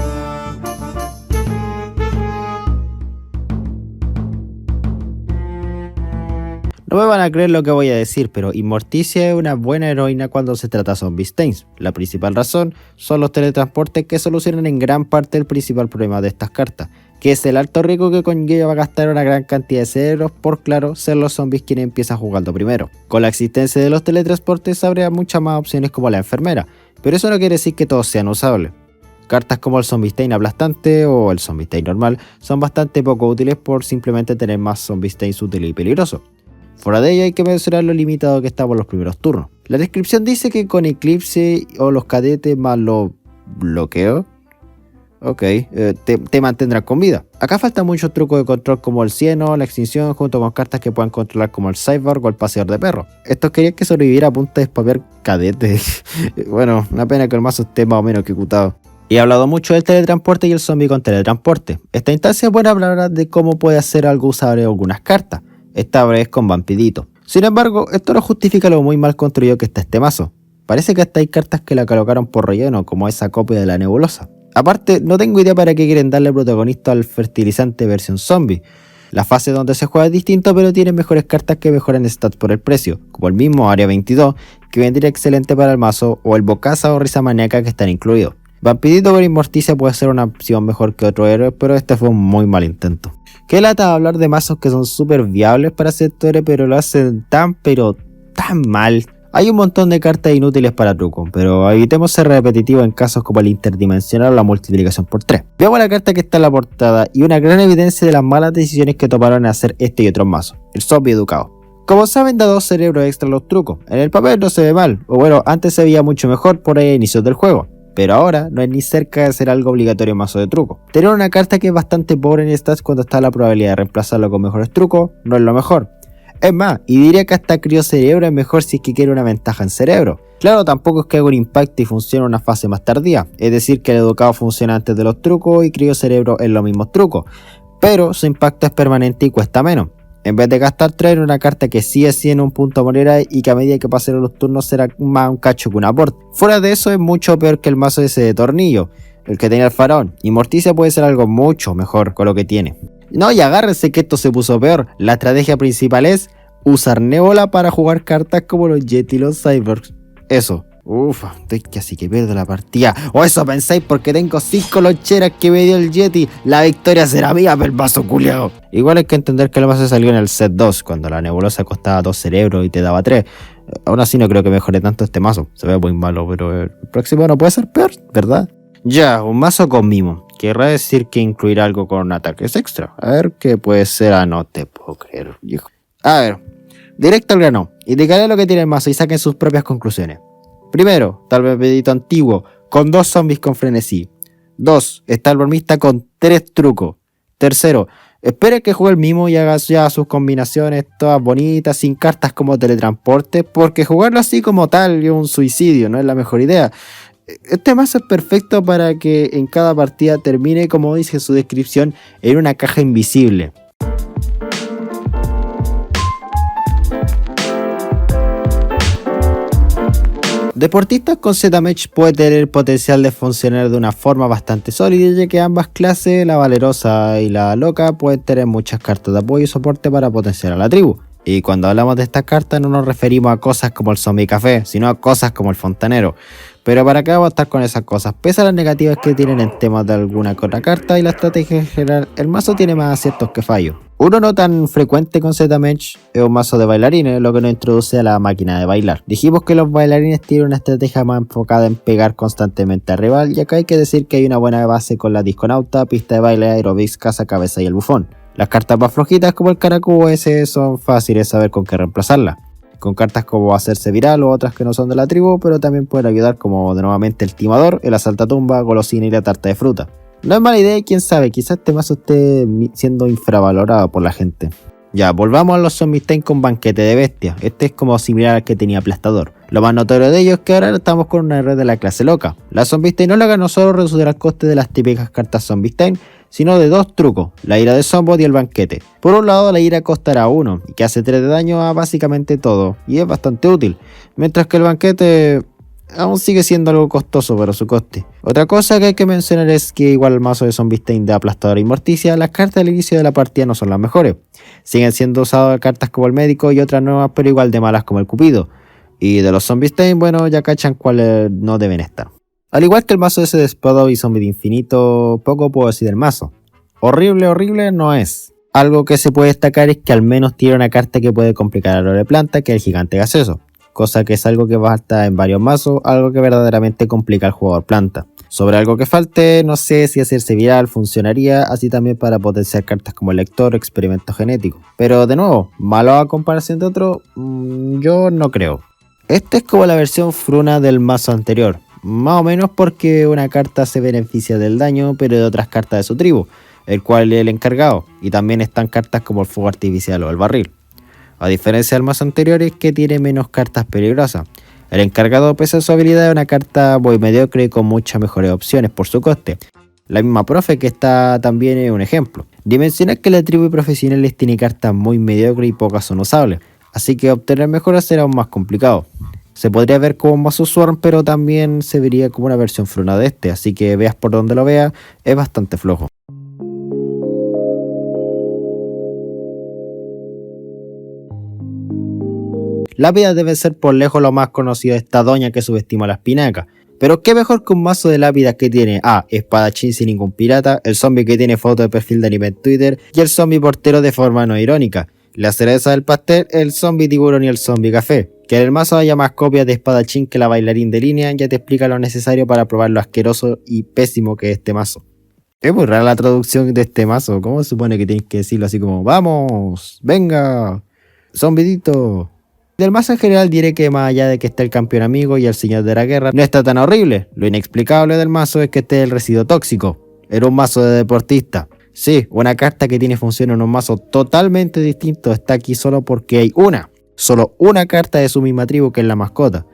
No me van a creer lo que voy a decir, pero Immorticia es una buena heroína cuando se trata de Zombie Stains. La principal razón son los teletransportes que solucionan en gran parte el principal problema de estas cartas, que es el alto riesgo que conlleva gastar una gran cantidad de cerebros por, claro, ser los zombies quienes empiezan jugando primero. Con la existencia de los teletransportes habría muchas más opciones como la enfermera, pero eso no quiere decir que todos sean usables. Cartas como el Zombie Stain aplastante o el Zombie Stain normal son bastante poco útiles por simplemente tener más Zombie Stains útiles y peligrosos. Fuera de ello hay que mencionar lo limitado que está por los primeros turnos. La descripción dice que con Eclipse o los cadetes más los bloqueos, te mantendrán con vida. Acá faltan muchos trucos de control como el cieno, la extinción, junto con cartas que puedan controlar como el Cyborg o el paseador de perro. Estos querían que sobreviviera a punta de spamear cadetes. Bueno, una pena que el mazo esté más o menos ejecutado. He hablado mucho del teletransporte y el zombie con teletransporte. Esta instancia es buena para hablar de cómo puede hacer algo usable algunas cartas. Esta vez con Vampidito. Sin embargo, esto no justifica lo muy mal construido que está este mazo. Parece que hasta hay cartas que la colocaron por relleno, como esa copia de la nebulosa. Aparte, no tengo idea para qué quieren darle protagonista al fertilizante versión zombie. La fase donde se juega es distinto, pero tiene mejores cartas que mejoran stats por el precio, como el mismo Área 22, que vendría excelente para el mazo, o el Bokasa o Risa Maníaca que están incluidos. Vampirito con Inmorticia puede ser una opción mejor que otro héroe, pero este fue un muy mal intento. Qué lata hablar de mazos que son súper viables para sectores, pero lo hacen tan mal. Hay un montón de cartas inútiles para truco, pero evitemos ser repetitivos en casos como el interdimensional o la multiplicación por 3. Veamos la carta que está en la portada y una gran evidencia de las malas decisiones que tomaron en hacer este y otros mazos, el zombie educado. Como saben, da 2 cerebros extra a los trucos. En el papel no se ve mal, o bueno, antes se veía mucho mejor por ahí a inicios del juego. Pero ahora no es ni cerca de ser algo obligatorio en mazo de truco. Tener una carta que es bastante pobre en stats cuando está la probabilidad de reemplazarlo con mejores trucos no es lo mejor. Es más, y diría que hasta Crío Cerebro es mejor si es que quiere una ventaja en cerebro. Claro, tampoco es que haga un impacto y funcione en una fase más tardía, es decir que el educado funciona antes de los trucos y Crío Cerebro en los mismos trucos, pero su impacto es permanente y cuesta menos. En vez de gastar 3 en una carta que sí en un punto moneda y que a medida que pasen los turnos será más un cacho que un aporte. Fuera de eso es mucho peor que el mazo ese de tornillo, el que tenía el faraón. Y Morticia puede ser algo mucho mejor con lo que tiene. No, y agárrense que esto se puso peor. La estrategia principal es usar Nébola para jugar cartas como los Yeti y los Cyborgs. Eso. Ufa, estoy casi que pierdo la partida. O eso pensáis porque tengo 5 loncheras que me dio el Yeti. La victoria será mía, per vaso culiao. Igual hay que entender que el mazo salió en el set 2, cuando la nebulosa costaba 2 cerebros y te daba 3. Aún así no creo que mejore tanto este mazo. Se ve muy malo, pero el próximo no puede ser peor, ¿verdad? Ya, un mazo con mimo. Querrá decir que incluirá algo con ataques extra. A ver qué puede ser. Ah, no te puedo creer, viejo. A ver, directo al grano. Indicaré lo que tiene el mazo y saquen sus propias conclusiones. Primero, tal Vampirito antiguo, con 2 zombies con frenesí. 2. Está el bromista con 3 trucos. Tercero, espere que juegue el mimo y haga ya sus combinaciones todas bonitas, sin cartas como teletransporte, porque jugarlo así como tal es un suicidio, no es la mejor idea. Este mazo es perfecto para que en cada partida termine, como dice su descripción, en una caja invisible. Deportistas con Z-Match puede tener el potencial de funcionar de una forma bastante sólida, ya que ambas clases, la valerosa y la loca, pueden tener muchas cartas de apoyo y soporte para potenciar a la tribu. Y cuando hablamos de estas cartas no nos referimos a cosas como el zombie café, sino a cosas como el fontanero. Pero para qué vamos a estar con esas cosas, pese a las negativas que tienen en temas de alguna que otra carta y la estrategia en general, el mazo tiene más aciertos que fallos. Uno no tan frecuente con Z-Match es un mazo de bailarines, lo que nos introduce a la máquina de bailar. Dijimos que los bailarines tienen una estrategia más enfocada en pegar constantemente al rival, y acá hay que decir que hay una buena base con la disconauta, pista de baile, aerobics, cazacabeza y el bufón. Las cartas más flojitas como el caracú ese son fáciles de saber con qué reemplazarlas, con cartas como hacerse viral o otras que no son de la tribu, pero también pueden ayudar como de nuevamente el timador, el asaltatumba, golosina y la tarta de fruta. No es mala idea y quién sabe, quizás este mazo esté siendo infravalorado por la gente. Ya, volvamos a los Zombie con banquete de bestia. Este es como similar al que tenía Aplastador. Lo más notorio de ello es que ahora estamos con una red de la clase loca. La Zombie no la ganó solo reducir el coste de las típicas cartas Zombie, sino de 2 trucos, la ira de Zombot y el banquete. Por un lado, la ira costará 1, y que hace 3 de daño a básicamente todo, y es bastante útil, mientras que el banquete aún sigue siendo algo costoso para su coste. Otra cosa que hay que mencionar es que igual el mazo de Zombie de Aplastador y Morticia, las cartas al inicio de la partida no son las mejores. Siguen siendo usadas cartas como el médico y otras nuevas, pero igual de malas como el Cupido. Y de los Zombie bueno, ya cachan cuáles no deben estar. Al igual que el mazo ese de Spado y Zombie de Infinito, poco puedo decir del mazo. Horrible no es. Algo que se puede destacar es que al menos tiene una carta que puede complicar a Lore Planta, que es el gigante gaseoso. Cosa que es algo que va a estar en varios mazos, algo que verdaderamente complica al jugador planta. Sobre algo que falte, no sé si hacerse viral funcionaría, así también para potenciar cartas como el lector o experimento genético. Pero de nuevo, malo a comparación de otro, yo no creo. Esta es como la versión fruna del mazo anterior, más o menos porque una carta se beneficia del daño, pero de otras cartas de su tribu, el cual es el encargado, y también están cartas como el fuego artificial o el barril. A diferencia del mazo anterior es que tiene menos cartas peligrosas. El encargado, pese a su habilidad, es una carta muy mediocre y con muchas mejores opciones por su coste. La misma profe que está también es un ejemplo. Dimensionar que la tribu de profesionales tiene cartas muy mediocres y pocas son usables, así que obtener mejoras será aún más complicado. Se podría ver como un mazo Swarm, pero también se vería como una versión fruna de este, así que veas por donde lo veas, es bastante flojo. Lápidas debe ser por lejos lo más conocido de esta doña que subestima la espinaca. Pero qué mejor que un mazo de lápidas que tiene a espadachín sin ningún pirata, el zombie que tiene foto de perfil de anime en Twitter y el zombie portero de forma no irónica. La cereza del pastel, el zombie tiburón y el zombie café. Que en el mazo haya más copias de espadachín que la bailarín de línea ya te explica lo necesario para probar lo asqueroso y pésimo que es este mazo. Es muy rara la traducción de este mazo. ¿Cómo se supone que tienes que decirlo así como ¡vamos! ¡Venga! ¡Zombidito! Del mazo en general diré que más allá de que esté el campeón amigo y el señor de la guerra, no está tan horrible. Lo inexplicable del mazo es que esté el residuo tóxico. Era un mazo de deportista. Sí, una carta que tiene función en un mazo totalmente distinto está aquí solo porque hay solo una carta de su misma tribu que es la mascota.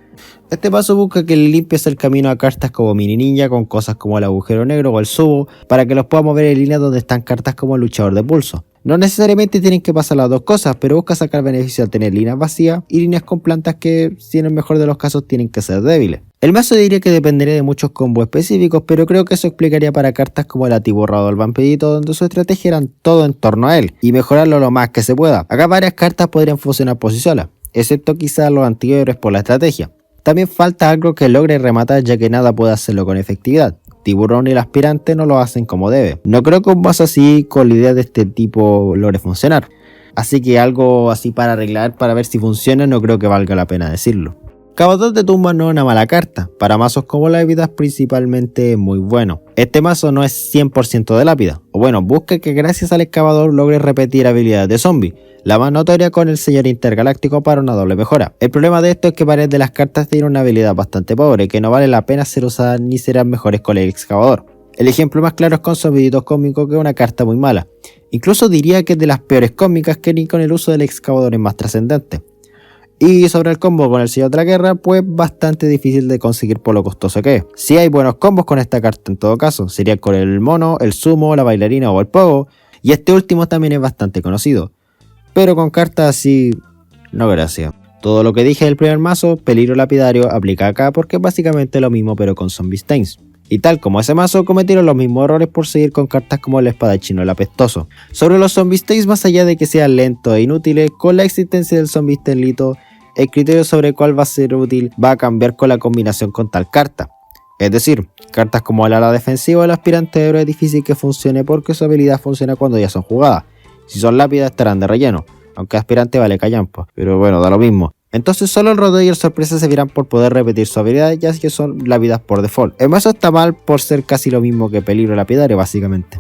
Este paso busca que le limpies el camino a cartas como Mini Ninja con cosas como el agujero negro o el subo para que los puedas mover en líneas donde están cartas como el luchador de pulso. No necesariamente tienen que pasar las dos cosas, pero busca sacar beneficio al tener líneas vacías y líneas con plantas que, si en el mejor de los casos, tienen que ser débiles. El mazo diría que dependería de muchos combos específicos, pero creo que eso explicaría para cartas como el atiborrado o el vampirito, donde su estrategia era todo en torno a él, y mejorarlo lo más que se pueda. Acá varias cartas podrían funcionar por sí solas, excepto quizás los antihéroes por la estrategia. También falta algo que logre rematar ya que nada puede hacerlo con efectividad. Tiburón y el aspirante no lo hacen como debe. No creo que un mazo así con la idea de este tipo logre funcionar. Así que algo así para arreglar, para ver si funciona, no creo que valga la pena decirlo. Cavador de tumbas no es una mala carta. Para mazos como lápidas principalmente es muy bueno. Este mazo no es 100% de lápida. O bueno, busca que gracias al excavador logre repetir habilidades de zombie. La más notoria con el señor intergaláctico para una doble mejora. El problema de esto es que varias de las cartas tienen una habilidad bastante pobre que no vale la pena ser usada ni serán mejores con el excavador. El ejemplo más claro es con Zombiditos Cósmicos, que es una carta muy mala. Incluso diría que es de las peores cósmicas, que ni con el uso del excavador es más trascendente. Y sobre el combo con el señor de la guerra, pues bastante difícil de conseguir por lo costoso que es. Si hay buenos combos con esta carta en todo caso, sería con el mono, el sumo, la bailarina o el pogo, y este último también es bastante conocido. Pero con cartas así, no gracias. Todo lo que dije del primer mazo, peligro lapidario, aplica acá porque es básicamente lo mismo pero con zombie stains. Y tal como ese mazo, cometieron los mismos errores por seguir con cartas como el espadachín o el apestoso. Sobre los zombie stains, más allá de que sean lentos e inútiles, con la existencia del zombie stainlito, el criterio sobre cuál va a ser útil va a cambiar con la combinación con tal carta. Es decir, cartas como el ala defensiva o el aspirante de héroe es difícil que funcione porque su habilidad funciona cuando ya son jugadas. Si son lápidas estarán de relleno, aunque aspirante vale callampa, pero bueno, da lo mismo. Entonces solo el rodeo y el sorpresa se verán por poder repetir su habilidad, ya que son lápidas por default. El mazo está mal por ser casi lo mismo que peligro lapidario básicamente.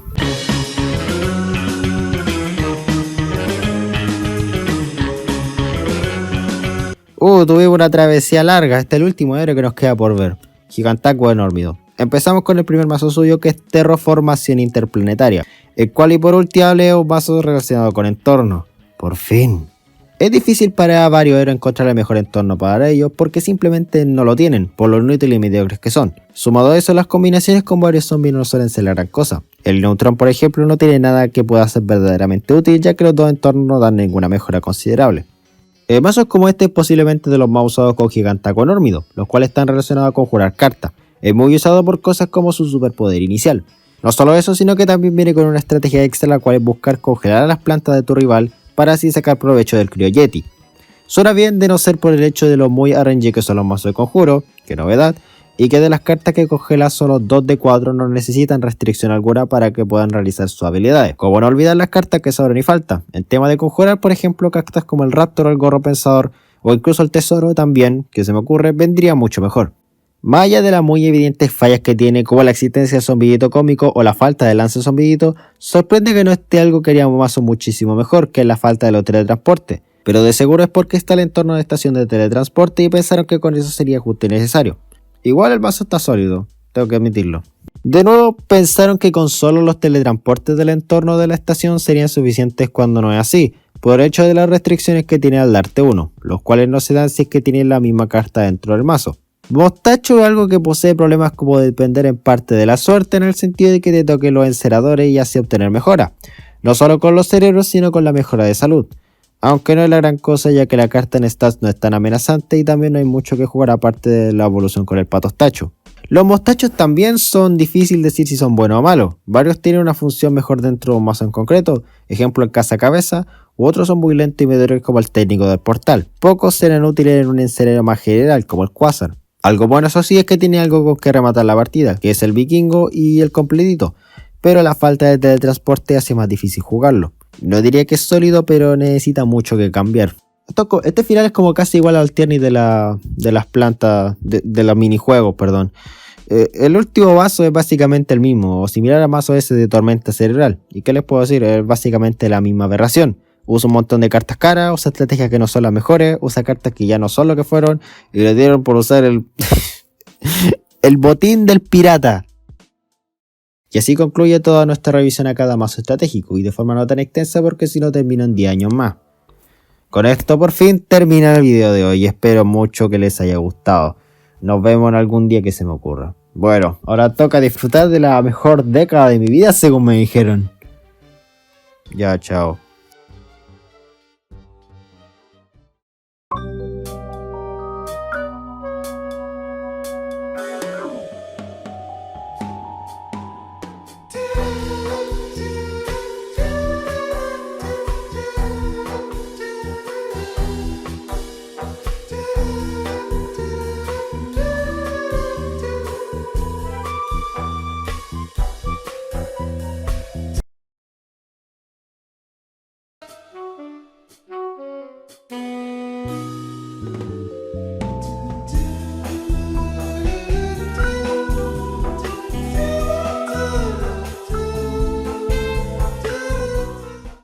Tuvimos una travesía larga, este es el último héroe que nos queda por ver. Gigantaco Enormido. Empezamos con el primer mazo suyo, que es Terraformación Interplanetaria, el cual y por último es un mazo relacionado con entorno. Por fin. Es difícil para varios héroes encontrar el mejor entorno para ellos porque simplemente no lo tienen, por lo inútiles y mediocres que son. Sumado a eso, las combinaciones con varios zombies no suelen ser la gran cosa. El Neutron, por ejemplo, no tiene nada que pueda ser verdaderamente útil, ya que los dos entornos no dan ninguna mejora considerable. Mazos como este es posiblemente de los más usados con Gigantaco Enormido, los cuales están relacionados con jurar cartas. Es muy usado por cosas como su superpoder inicial. No solo eso, sino que también viene con una estrategia extra, la cual es buscar congelar a las plantas de tu rival para así sacar provecho del Cryojeti. Suena bien de no ser por el hecho de lo muy RNG que son los mazos de conjuro, que novedad, y que de las cartas que congela solo 2 de 4 no necesitan restricción alguna para que puedan realizar sus habilidades. Como no olvidar las cartas que sobran y faltan. En tema de conjurar, por ejemplo, cartas como el Raptor o el Gorro Pensador, o incluso el Tesoro también, que se me ocurre, vendría mucho mejor. Más allá de las muy evidentes fallas que tiene, como la existencia de zombidito cómico o la falta de lance zombidito, sorprende que no esté algo que haría un mazo muchísimo mejor, que es la falta de los teletransportes. Pero de seguro es porque está el entorno de estación de teletransporte y pensaron que con eso sería justo y necesario. Igual el mazo está sólido, tengo que admitirlo. De nuevo, pensaron que con solo los teletransportes del entorno de la estación serían suficientes cuando no es así, por el hecho de las restricciones que tiene al darte uno, los cuales no se dan si es que tienen la misma carta dentro del mazo. Mostacho es algo que posee problemas como depender en parte de la suerte, en el sentido de que te toquen los enceradores y así obtener mejora, no solo con los cerebros sino con la mejora de salud, aunque no es la gran cosa ya que la carta en stats no es tan amenazante y también no hay mucho que jugar aparte de la evolución con el patostacho. Los mostachos también son difícil decir si son buenos o malos, varios tienen una función mejor dentro de un mazo en concreto, ejemplo el cazacabeza, u otros son muy lentos y mediocres como el técnico del portal. Pocos serán útiles en un escenario más general como el Quasar. Algo bueno eso sí es que tiene algo con que rematar la partida, que es el vikingo y el completito, pero la falta de teletransporte hace más difícil jugarlo. No diría que es sólido, pero necesita mucho que cambiar. Este final es como casi igual al Tierney de las plantas, de los minijuegos, perdón. El último vaso es básicamente el mismo, o similar al mazo ese de Tormenta Cerebral. ¿Y qué les puedo decir? Es básicamente la misma aberración. Usa un montón de cartas caras, usa estrategias que no son las mejores, usa cartas que ya no son lo que fueron, y le dieron por usar el, el botín del pirata. Y así concluye toda nuestra revisión a cada mazo estratégico, y de forma no tan extensa porque si no termino en 10 años más. Con esto por fin termina el video de hoy, espero mucho que les haya gustado. Nos vemos en algún día que se me ocurra. Bueno, ahora toca disfrutar de la mejor década de mi vida según me dijeron. Ya, chao.